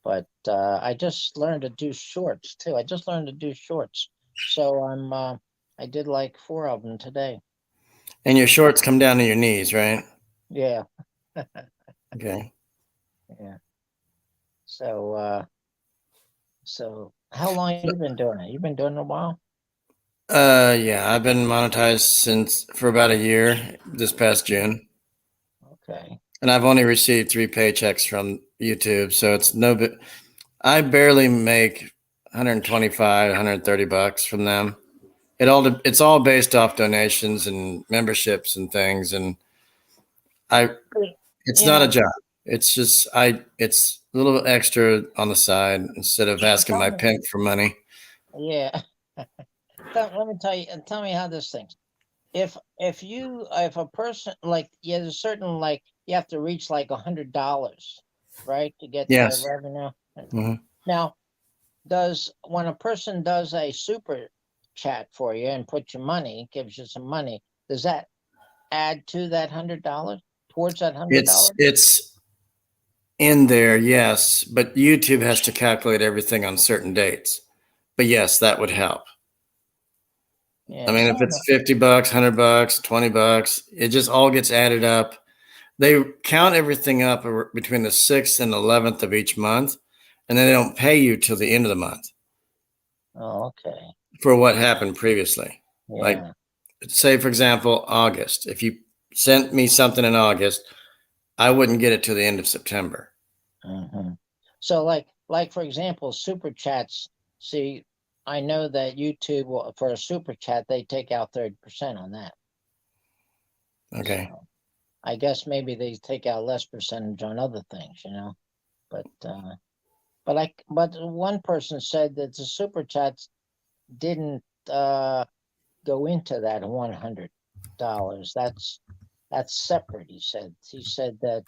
But I just learned to do shorts too. I just learned to do shorts, so I did like 4 of them today. And your shorts come down to your knees, right? Yeah, Okay. yeah. So how long have you been doing it? You've been doing it a while? Yeah, I've been monetized for about a year this past June. Okay. And I've only received 3 paychecks from YouTube, so it's no bit. I barely make 125, 130 bucks from them. It's all based off donations and memberships and things, and I it's not a Yeah. job. It's just it's a little extra on the side instead of asking Tell my me. pimp for money. Yeah. Let me tell you. Tell me how this thing. If a person like there's a certain like you have to reach like $100, right, to get the Yes. revenue. Mhm. Now, when a person does a super chat for you and puts your money, gives you some money, does that add to that $100 towards that hundred It's dollars? it's in there, yes, but YouTube has to calculate everything on certain dates. But yes, that would help. I Yeah, mean, if it's 50 bucks, 100 bucks, 20 bucks, it just all gets added up. They count everything up between the 6th and 11th of each month, and then they don't pay you till the end of the month oh, okay, for what happened previously. Like, yeah, say, for example, August. If you sent me something in August, I wouldn't get it till the end of September. hmm. So like for example, super chats. See, I know that YouTube for a super chat they take out 30% on that. Okay. So I guess maybe they take out less percentage on other things, But but one person said that the super chats didn't go into that $100. That's separate. He said. He said that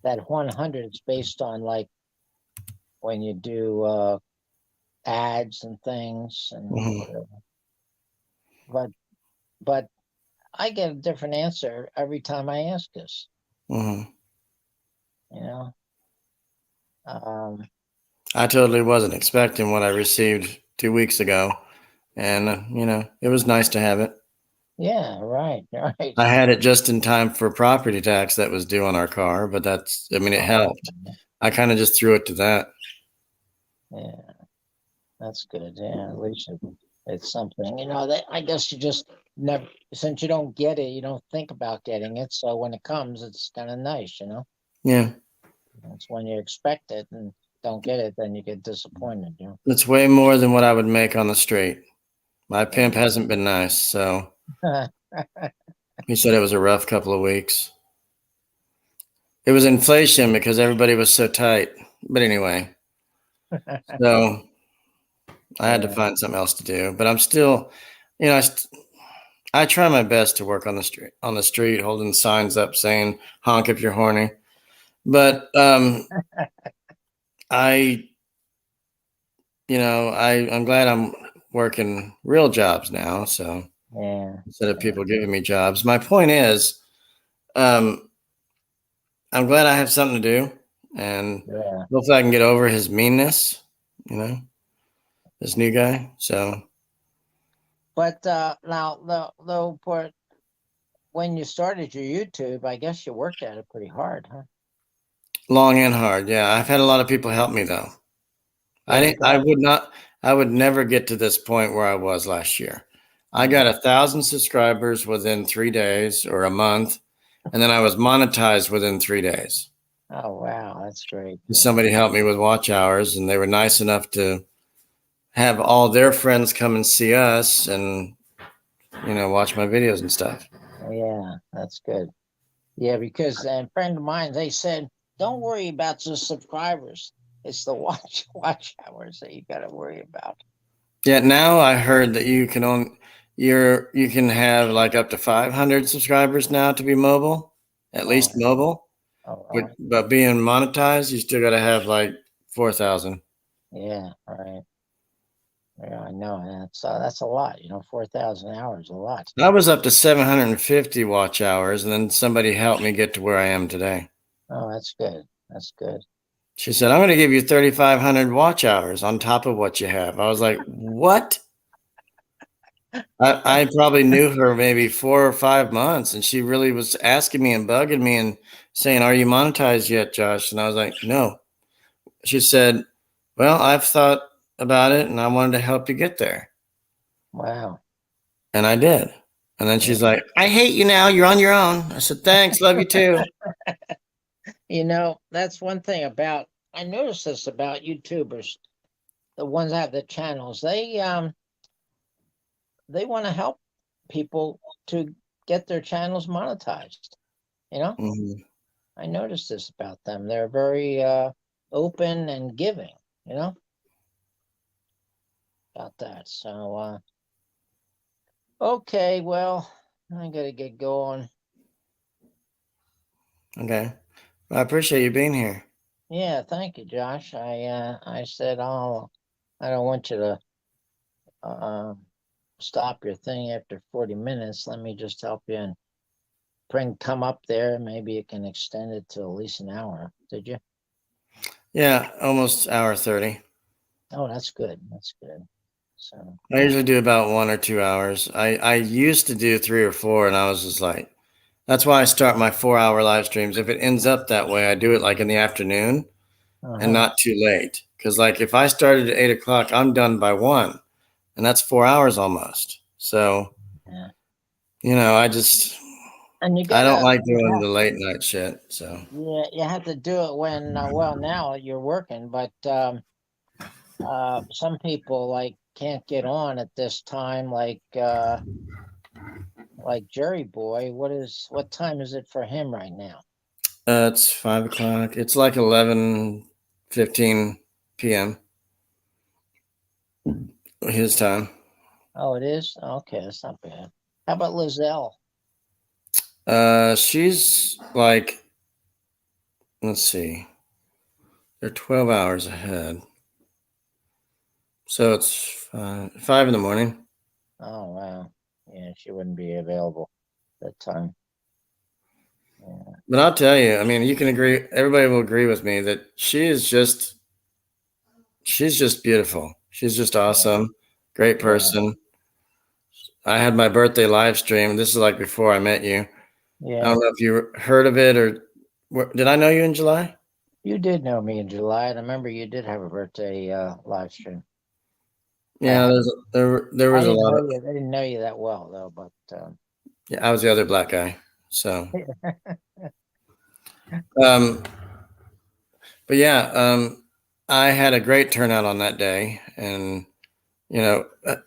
that 100 is based on like when you do ads and things and Mhm. whatever. But I get a different answer every time I ask this. Mhm. You know. Um, I totally wasn't expecting what I received 2 weeks ago. And, it was nice to have it. yeah, right, right. I had it just in time for property tax that was due on our car, but it helped. I kind of just threw it to that. Yeah, that's good. Yeah, at least it's something. That I guess you just never, since you don't get it, you don't think about getting it. So when it comes, it's kind of nice. Yeah. It's when you expect it and don't get it, then you get disappointed. It's way more than what I would make on the street. My pimp hasn't been nice, so he said it was a rough couple of weeks. It was inflation because everybody was so tight. But anyway, so I had to Yeah. find something else to do. But I'm still, I try my best to work on the street, holding signs up saying "honk if you're horny." But I, I'm glad I'm working real jobs now. So Yeah. instead of people giving me jobs, my point is, um, I'm glad I have something to do, and Yeah. hopefully I can get over his meanness. This new guy. So But now though, for when you started your YouTube, I guess you worked at it pretty hard, huh? long and hard. Yeah, I've had a lot of people help me though. I Yeah, you didn't. I got would not. I would never get to this point where I was last year. I got 1,000 subscribers within 3 days or a month, and then I was monetized within 3 days. Oh wow, that's great. Somebody helped me with watch hours, and they were nice enough to have all their friends come and see us and watch my videos and stuff. Yeah, that's good. Yeah, because a friend of mine, they said, don't worry about the subscribers. It's the watch hours that you got to worry about. Yeah, now I heard that you can have like up to 500 subscribers now to be mobile, at least Oh, mobile. oh, But being monetized, you still got to have like 4,000. yeah, right. Yeah, I know. That's a lot. 4,000 hours, a lot. I was up to 750 watch hours, and then somebody helped me get to where I am today. Oh, that's good. That's good. She said, "I'm going to give you 3,500 watch hours on top of what you have." I was like, "What?" I probably knew her maybe 4 or 5 months, and she really was asking me and bugging me and saying, "Are you monetized yet, Josh?" And I was like, "No." She said, "Well, I've thought about it, and I wanted to help you get there." Wow. And I did. And then she's like, "I hate you now. You're on your own." I said, "Thanks. Love you too." That's one thing I noticed this about YouTubers, the ones that have the channels. They want to help people to get their channels monetized. You know, Mhm. I noticed this about them. They're very open and giving, about that. So, okay, well, I gotta get going. Okay. Well, I appreciate you being here. Yeah, thank you, Josh. I said, I don't want you to uh, stop your thing after 40 minutes. Let me just help you and come up there. Maybe you can extend it to at least an hour. Did you? Yeah, almost hour 30. Oh, that's good. That's good. So, I usually do about 1 or 2 hours. I used to do 3 or 4, and I was just like, that's why I start my 4 hour live streams. If it ends up that way, I do it like in the afternoon and uh-huh. not too late. Because like if I started at 8 o'clock, I'm done by 1, and that's 4 hours almost. So Yeah. I just And you I don't gotta, like doing the late night shit. So yeah, you have to do it when, well, now you're working, but some people like can't get on at this time, like Jerry Boy. What time is it for him right now? it's 5 o'clock. It's like 11:15 p.m. his time. Oh, it is? Okay, that's not bad. How about Lizelle? She's like, let's see, they're 12 hours ahead. So it's 5 in the morning. Oh, wow. Yeah, she wouldn't be available that time. Yeah. But I'll tell you, I mean, you can agree, everybody will agree with me that she's just beautiful. She's just awesome. Great person. I had my birthday live stream. This is like before I met you. I Yeah. don't know if you heard of it or did I know you in July? You did know me in July, and I remember you did have a birthday live stream. Yeah, there I was a didn't lot know of, you. I didn't know you that well though, but yeah, I was the other black guy. So, um, but yeah, I had a great turnout on that day. And,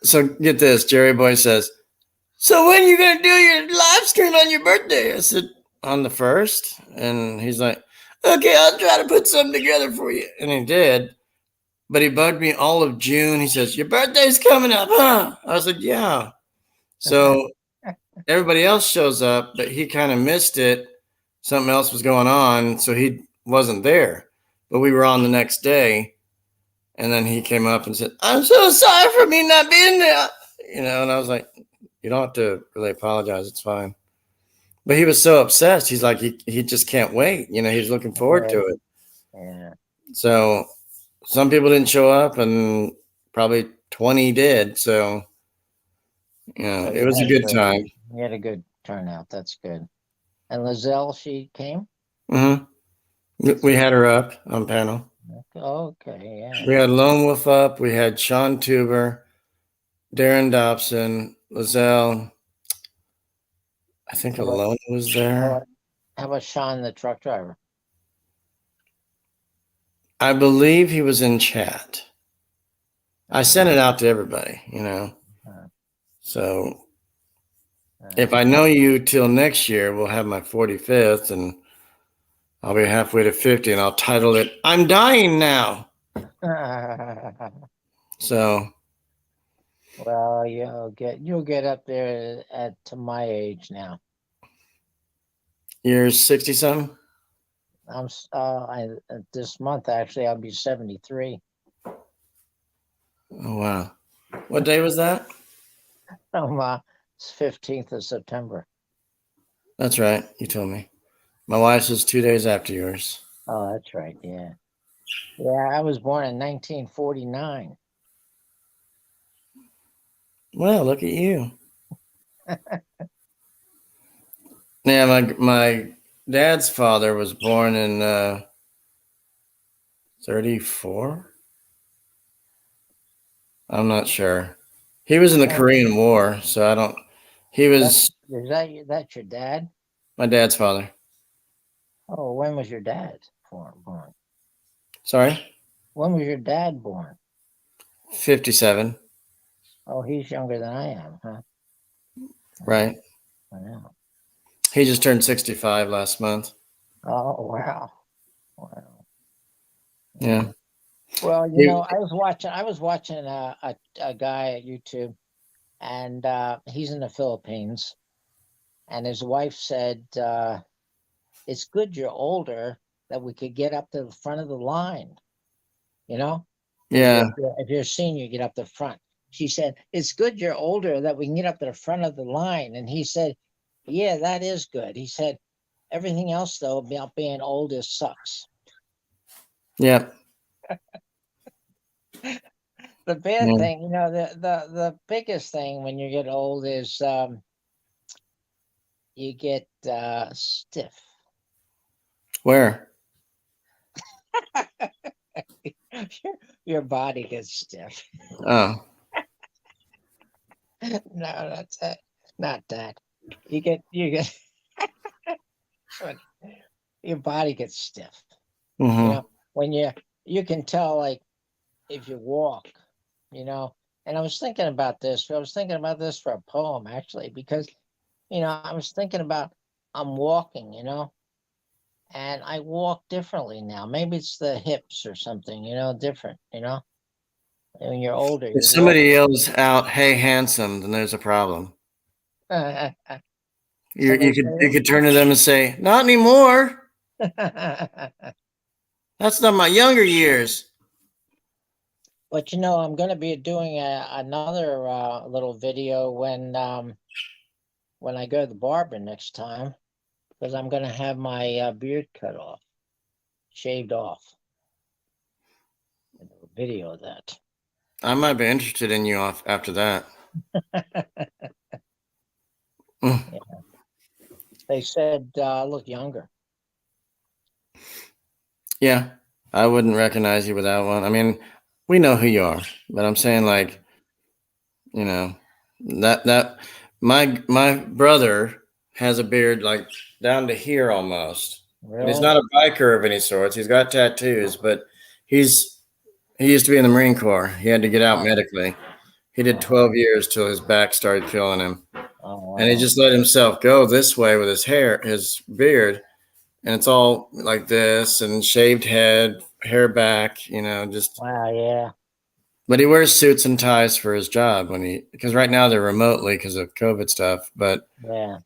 so get this, Jerry Boy says, so when are you going to do your live stream on your birthday? I said, on the 1st. And he's like, okay, I'll try to put something together for you. And he did. But he bugged me all of June. He says, your birthday's coming up, huh? I was like, yeah. So everybody else shows up, but he kind of missed it. Something else was going on. So he wasn't there. But we were on the next day. And then he came up and said, I'm so sorry for me not being there. And I was like, you don't have to really apologize. It's fine. But he was so obsessed. He's like, he just can't wait. He's looking forward to it. yeah. So some people didn't show up and probably 20 did. So, So it was a good time. You had a good turnout. That's good. And Lizelle, she came? Hmm. We had her up on panel. Okay, yeah. We had Lone Wolf up. We had Sean Tuber, Darren Dobson, Lizelle. I think How about, Alona was how there. about, how about Sean, the truck driver? I believe he was in chat. I sent it out to everybody, Uh, So if I know you till next year, we'll have my 45th and I'll be halfway to 50 and I'll title it, I'm Dying Now. So, well, you'll get up there to my age now. you're 60 something? This month actually I'll be 73. Oh, wow. What day was that? It's 15th of September. That's right. You told me. My wife's is 2 days after yours. Oh, that's right. Yeah. Yeah, I was born in 1949. Well, look at you. Yeah, my dad's father was born in 34. I'm not sure. He was in the Korean War, so I don't. He was That's your dad? my dad's father. Oh, when was your dad born? Sorry, When was your dad born? 57. Oh, he's younger than I am, huh? Right. Wow. He just turned 65 last month. Oh, wow. Wow. Yeah. Well, He- I was watching a guy at YouTube, and he's in the Philippines, and his wife said, it's good you're older that we could get up to the front of the line, you know? Yeah. If you're a senior, you get up the front. She said, it's good you're older that we can get up to the front of the line. And he said, yeah, that is good. He said, everything else, though, about being old is sucks. Yeah. The bad Yeah. thing, the biggest thing when you get old is you get stiff. Where? Your body gets stiff. Oh. No, that's it. Not that. You get your body gets stiff. Mm-hmm. When you can tell, like, if you walk, and I was thinking about this. I was thinking about this for a poem, actually, because I was thinking about I'm walking, and I walk differently now. Maybe it's the hips or something, different, When you're older, If somebody yells out, "Hey, handsome," then there's a problem. you You could turn to them and say, "Not anymore. That's not my younger years." But I'm going to be doing another little video when I go to the barber next time, because I'm going to have my beard cut off, shaved off. Video of that. I might be interested in you off after that. Yeah. They said I look younger. Yeah, I wouldn't recognize you without one. I mean, we know who you are, but I'm saying like, that my brother has a beard like down to here almost. And he's Really? not a biker of any sorts. He's got tattoos, but he used to be in the Marine Corps. He had to get out Oh. medically. He did 12 years till his back started killing him. Oh, wow. And he just let himself go this way with his beard. And it's all like this and shaved head, hair back, just. Wow, yeah. But he wears suits and ties for his job because right now they're remotely because of COVID stuff. But Yeah.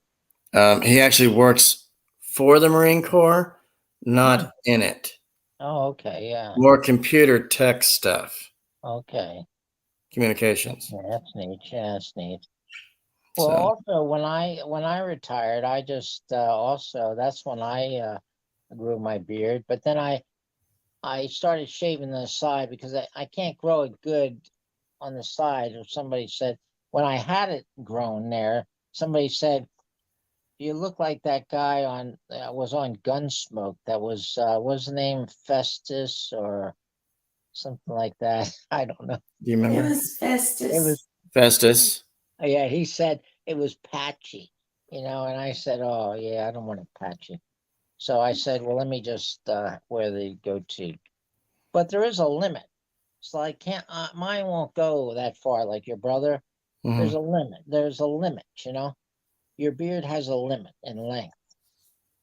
he actually works for the Marine Corps, not in it. Oh, okay, yeah. More computer tech stuff, Okay. communications. Yeah, that's neat. Yeah, that's neat. Well, So, also when I retired, I just also that's when I grew my beard. But then I started shaving the side because I can't grow it good on the side. Or somebody said when I had it grown there, somebody said you look like that guy was on Gunsmoke. That was what's his name, Festus or something like that. I don't know. do you It remember was Festus. It was Festus? yeah. He said it was patchy, and I said, oh yeah, I don't want it patchy. So I said, well, let me just wear the goatee. But there is a limit. So I can't. Mine won't go that far like your brother. There's Mhm. a limit. There's a limit. Your beard has a limit in length.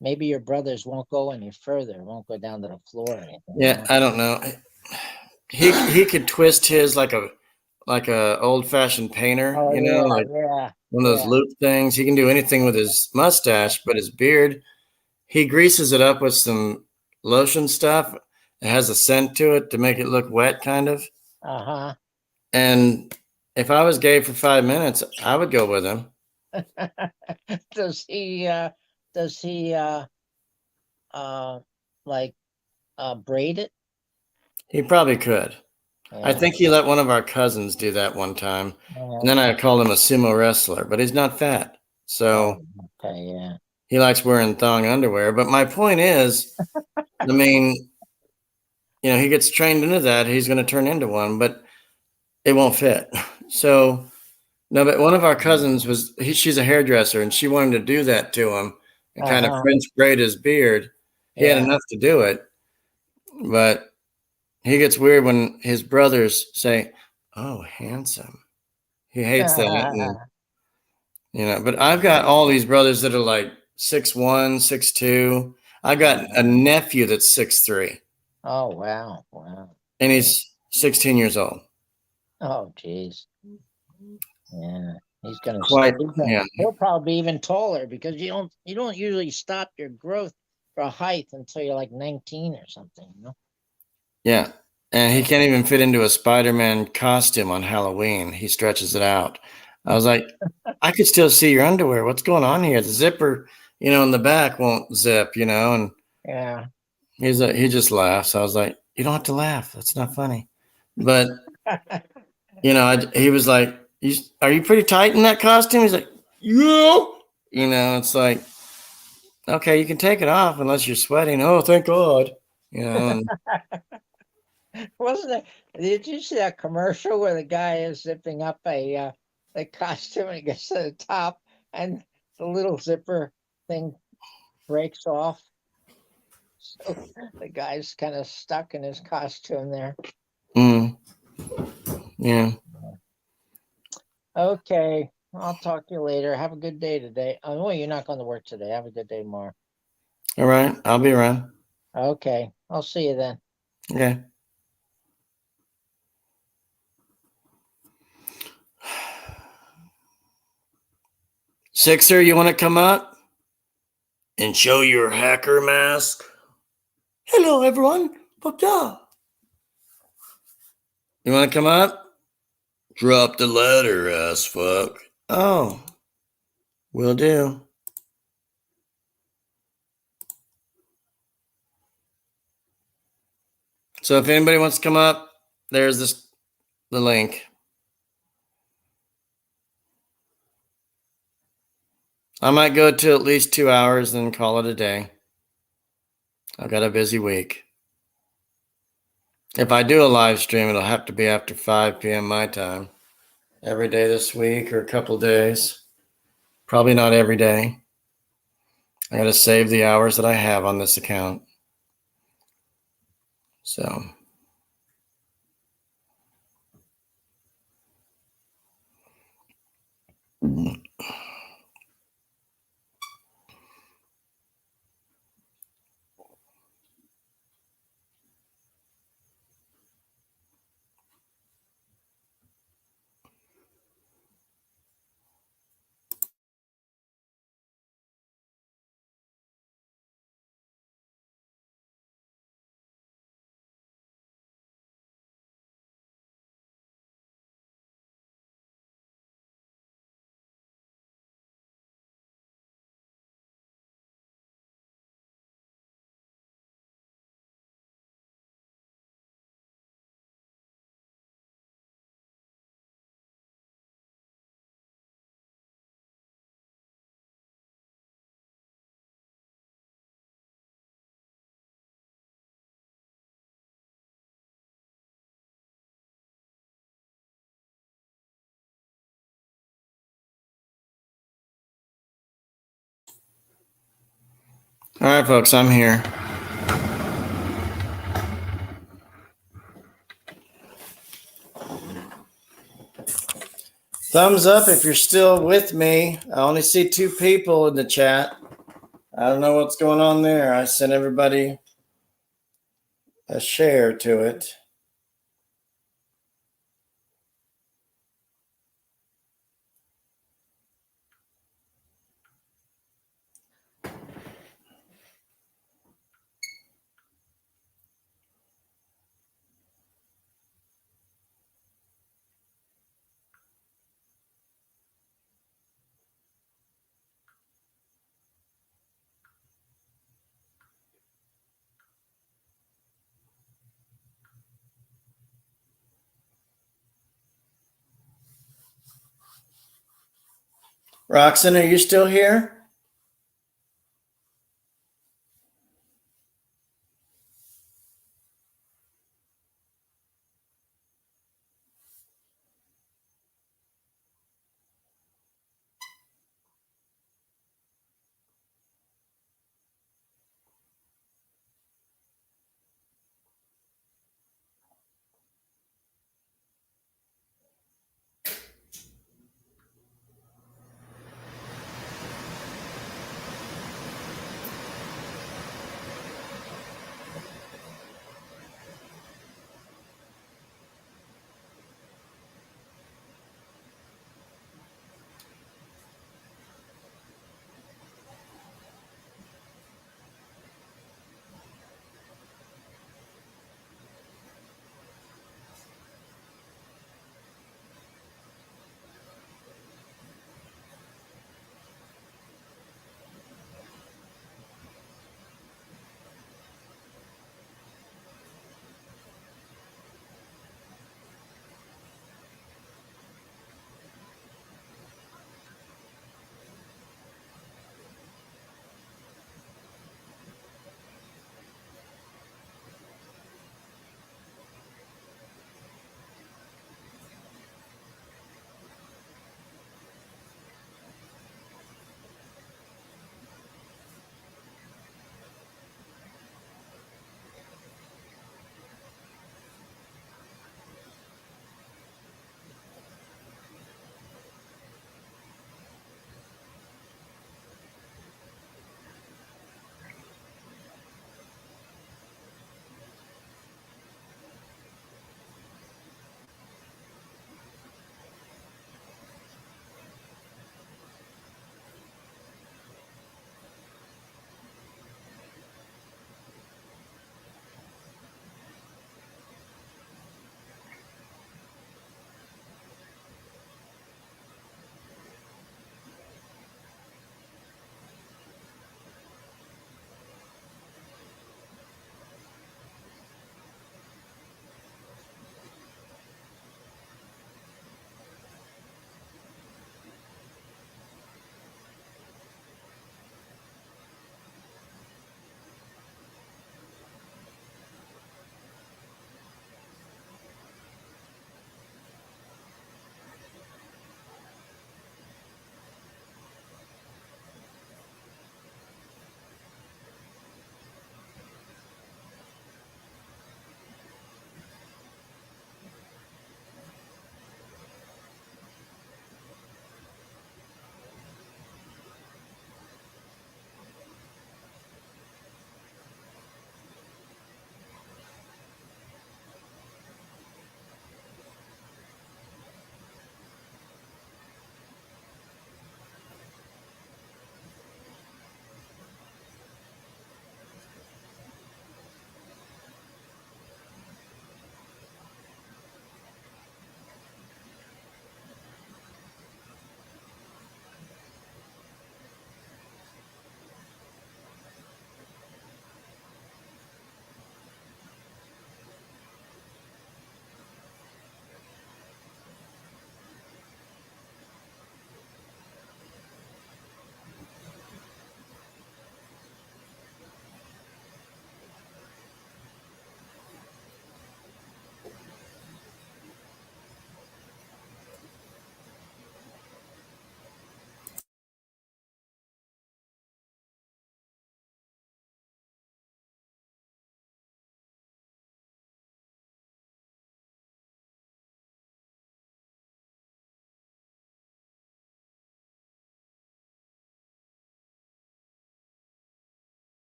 Maybe your brother's won't go any further. It won't go down to the floor or anything. Yeah, I don't know. He could twist his like a old fashioned painter, Oh like yeah, one of those yeah. loop things. He can do anything with his mustache, but his beard, he greases it up with some lotion stuff. It has a scent to it to make it look wet, kind of. Uh And if I was gay for 5 minutes, I would go with him. huh. Does he? Does he? Uh, like braid it? He probably could. I Yeah. think he let one of our cousins do that one time. And then I called him a sumo wrestler, but he's not fat. So Oh, okay, yeah. he likes wearing thong underwear. But my point is, I mean, he gets trained into that. He's going to turn into one, but it won't fit. So, no, but one of our cousins she's a hairdresser and she wanted to do that to him and kind of Uh-huh. French braid his beard. He had Yeah. enough to do it, but he gets weird when his brothers say, "Oh, handsome." He hates that. And, but I've got all these brothers that are like 6'1", 6'2". I got a nephew that's 6'3", Oh wow, wow. and he's 16 years old. Oh geez. Yeah. He's gonna Quite, yeah. he'll probably be even taller because you don't usually stop your growth for height until you're like 19 or something, Yeah. And he can't even fit into a Spider-Man costume on Halloween. He stretches it out. I was like, I could still see your underwear. What's going on here? The zipper, in the back won't zip, and Yeah. he just laughs. I was like, you don't have to laugh. That's not funny. But, he was like, are you pretty tight in that costume? He's like, yeah. It's like, okay, you can take it off unless you're sweating. Oh, thank God. And Wasn't it? Did you see that commercial where the guy is zipping up a costume and he gets to the top and the little zipper thing breaks off? So the guy's kind of stuck in his costume there. Yeah. Okay, I'll talk to you later. Have a good day today. Oh, well, you're not going to work today. Have a good day tomorrow. All right. I'll be around. Okay, I'll see you then. Okay. Sixer, you want to come up and show your hacker mask? Hello, everyone. What's up? You want to come up? Drop the letter, ass fuck. Oh, will do. So if anybody wants to come up, there's the link. I might go to at least 2 hours and call it a day. I've got a busy week. If I do a live stream, it'll have to be after 5 p.m. my time. Every day this week or a couple days. Probably not every day. I got to save the hours that I have on this account. So. All right, folks, I'm here. Thumbs up if you're still with me. I only see 2 people in the chat. I don't know what's going on there. I sent everybody a share to it. Roxanne, are you still here?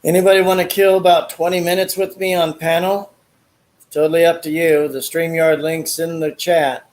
Anybody want to kill about 20 minutes with me on panel? Totally up to you. The StreamYard link's in the chat.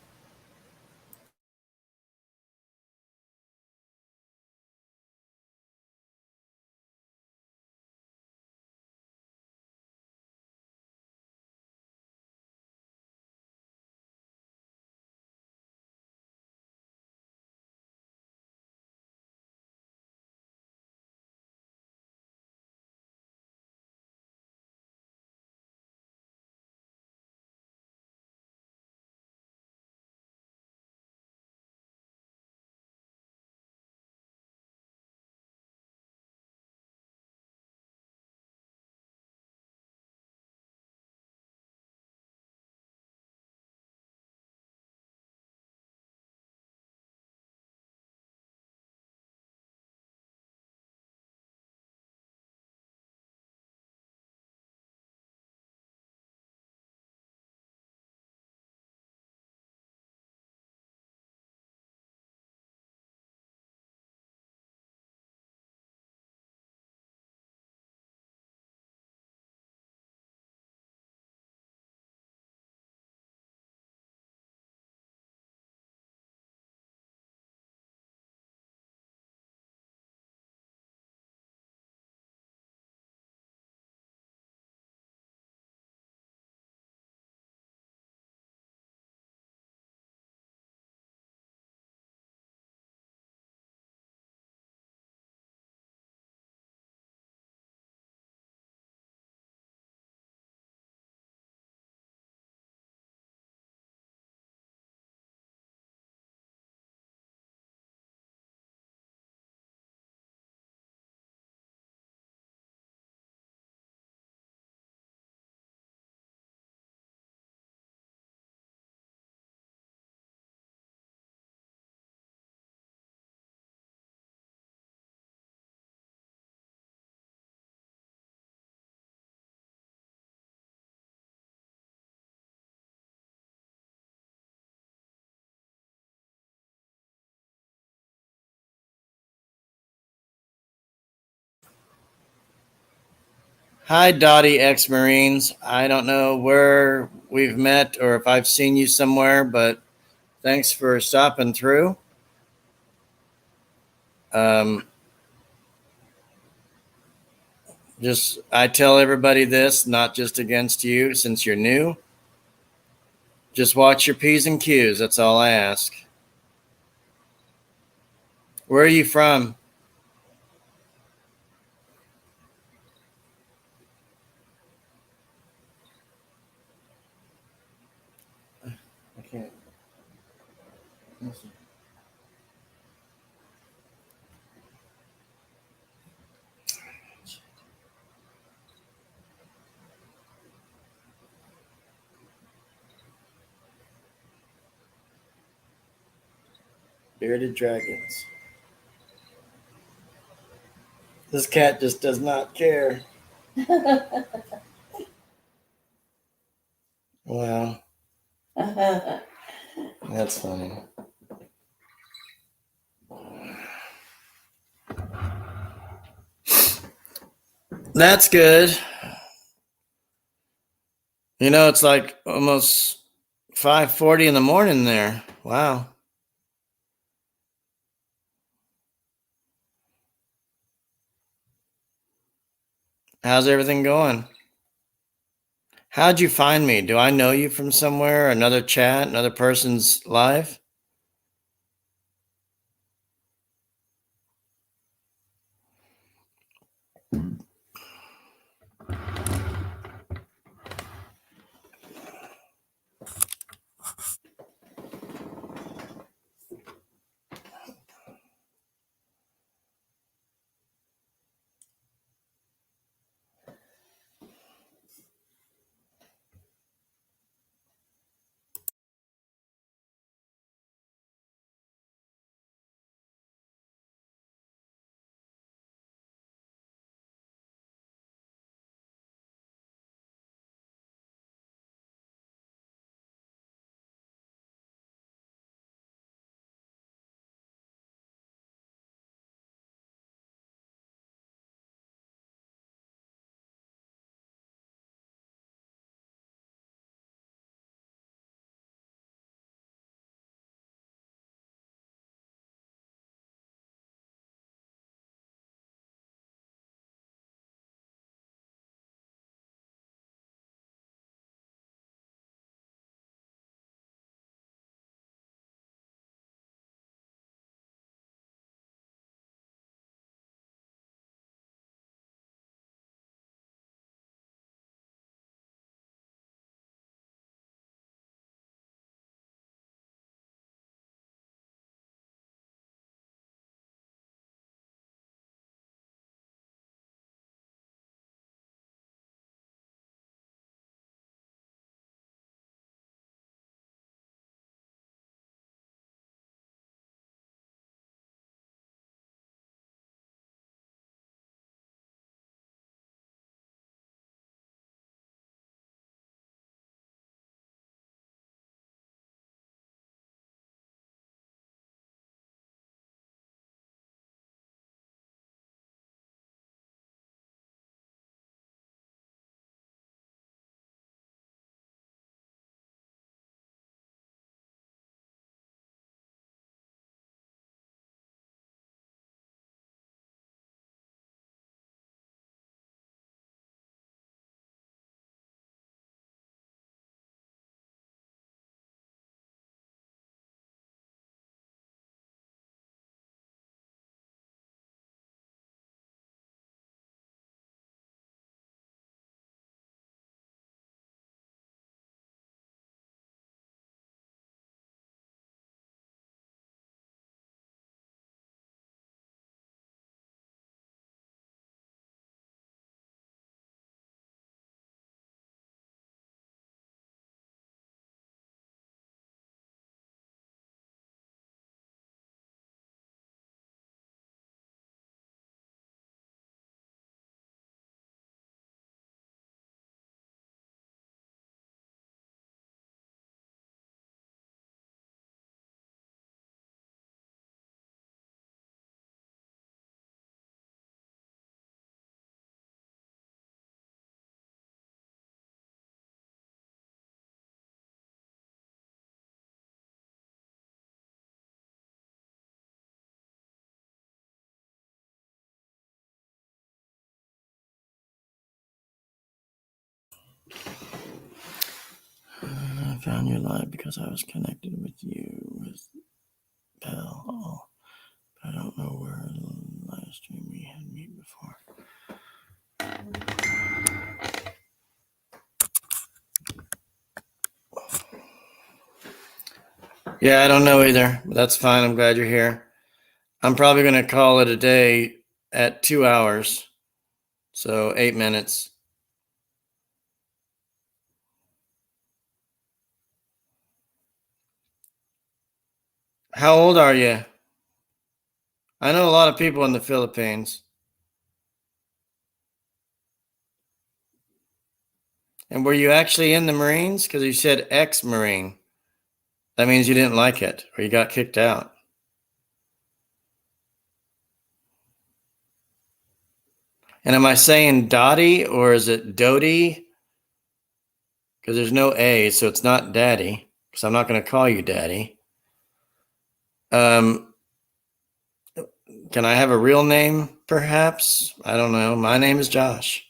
Hi, Dottie ex Marines. I don't know where we've met or if I've seen you somewhere, but thanks for stopping through. Just I tell everybody this, not just against you, since you're new. Just watch your P's and Q's. That's all I ask. Where are you from? I can't. Bearded dragons. This cat just does not care. Wow, that's funny. That's good. You know, it's like almost 5:40 in the morning there. Wow. How's everything going? How'd you find me? Do I know you from somewhere? Another chat? Another person's live? I found you live because I was connected with you with Bell. Oh, I don't know where the live stream we had meet before. Yeah, I don't know either. But that's fine. I'm glad you're here. I'm probably going to call it a day at 2 hours. So 8 minutes. How old are you? I know a lot of people in the Philippines. And were you actually in the Marines? Because you said ex-Marine. That means you didn't like it or you got kicked out. And am I saying Dottie or is it Dodie? Because there's no A, so it's not Daddy. Because I'm not going to call you Daddy. Can I have a real name, perhaps? I don't know. My name is Josh.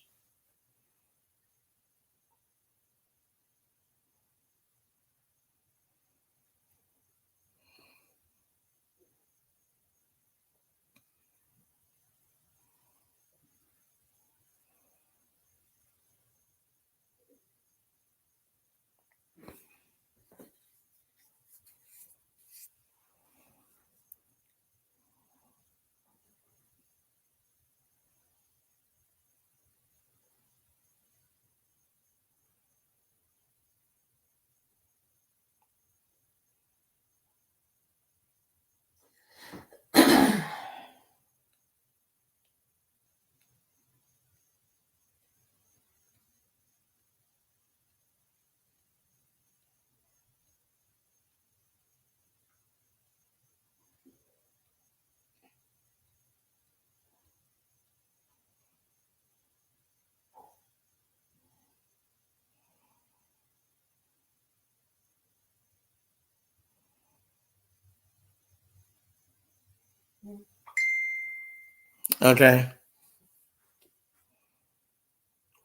Okay.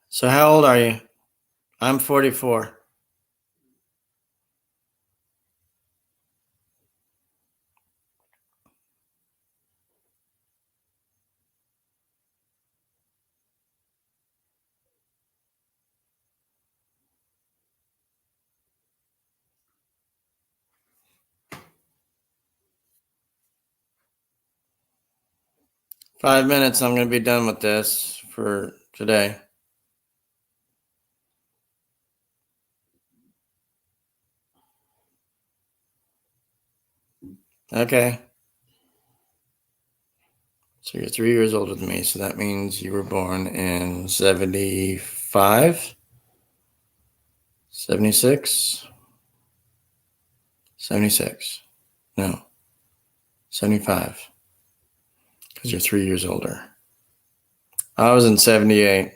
So how old are you? I'm 44. Five minutes, I'm going to be done with this for today. Okay. So you're 3 years older than me. So that means you were born in 75, 76, 76. No, 75. Because you're 3 years older. I was in 78.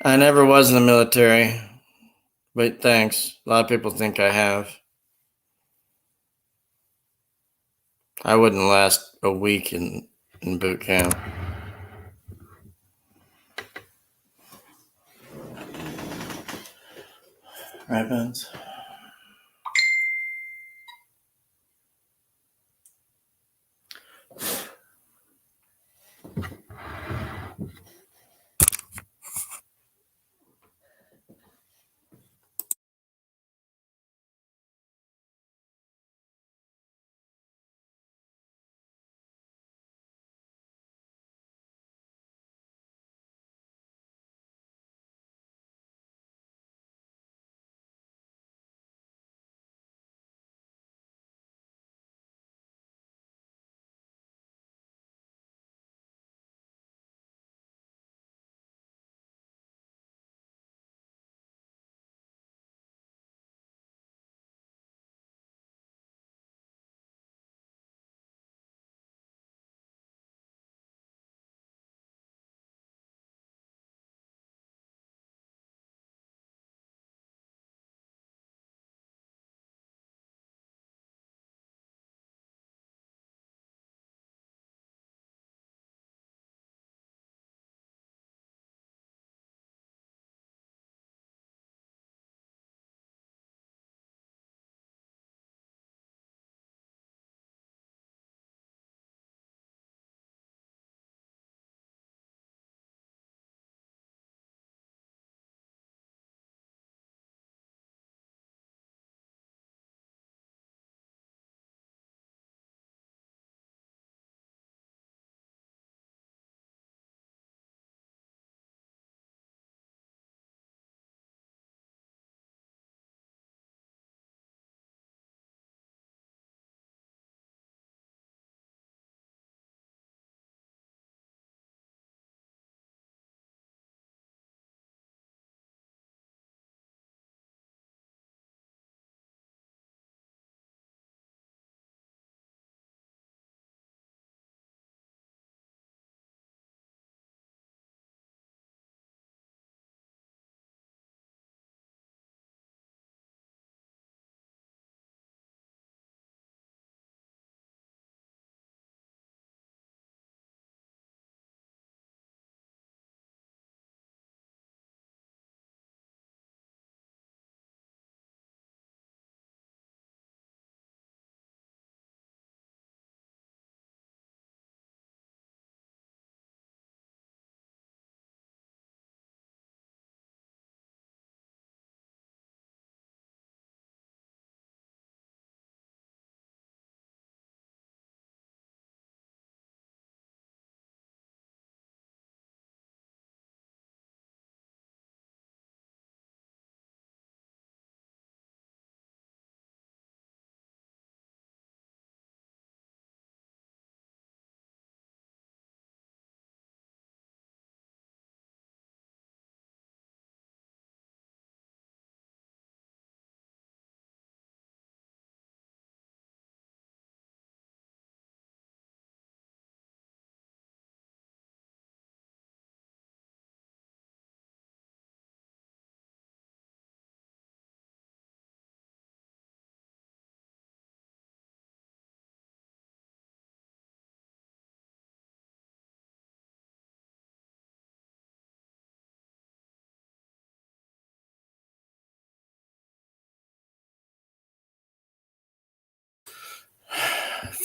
I never was in the military, but thanks. A lot of people think I have. I wouldn't last a week in boot camp. Right, Vince?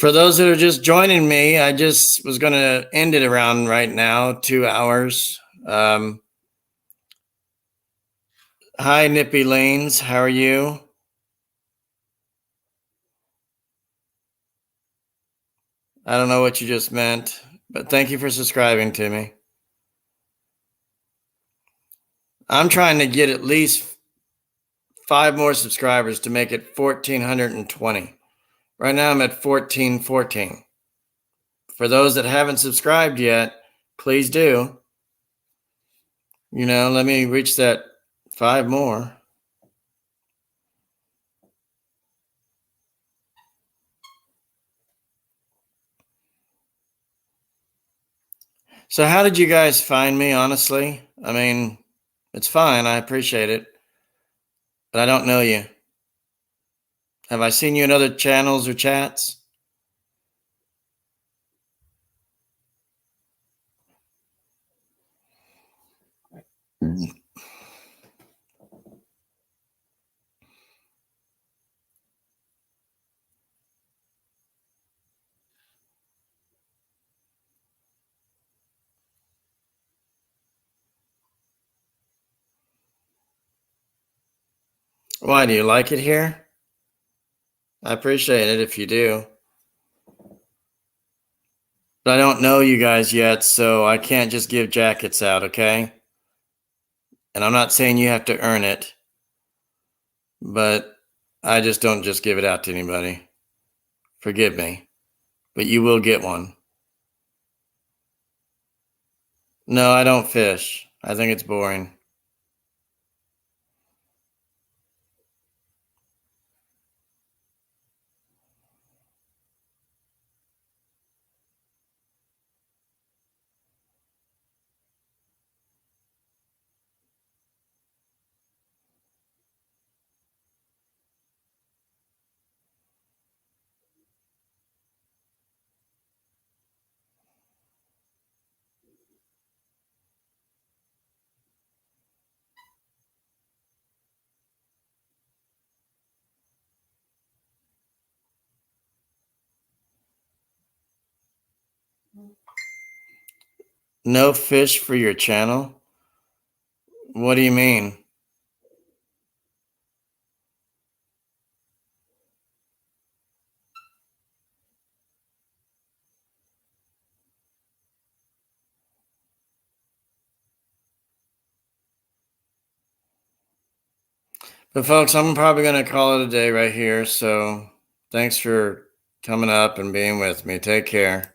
For those that are just joining me, I just was going to end it around right now, 2 hours. Hi, Nippy Lanes. How are you? I don't know what you just meant, but thank you for subscribing to me. I'm trying to get at least 5 more subscribers to make it 1,420. Right now I'm at 1,414. For those that haven't subscribed yet, please do. Let me reach that 5 more. So how did you guys find me, honestly? I mean, it's fine. I appreciate it. But I don't know you. Have I seen you in other channels or chats? Why, do you like it here? I appreciate it if you do. But I don't know you guys yet, so I can't just give jackets out, okay? And I'm not saying you have to earn it, but I just don't just give it out to anybody. Forgive me, but you will get one. No, I don't fish. I think it's boring. No fish for your channel? What do you mean? But folks, I'm probably going to call it a day right here. So thanks for coming up and being with me. Take care.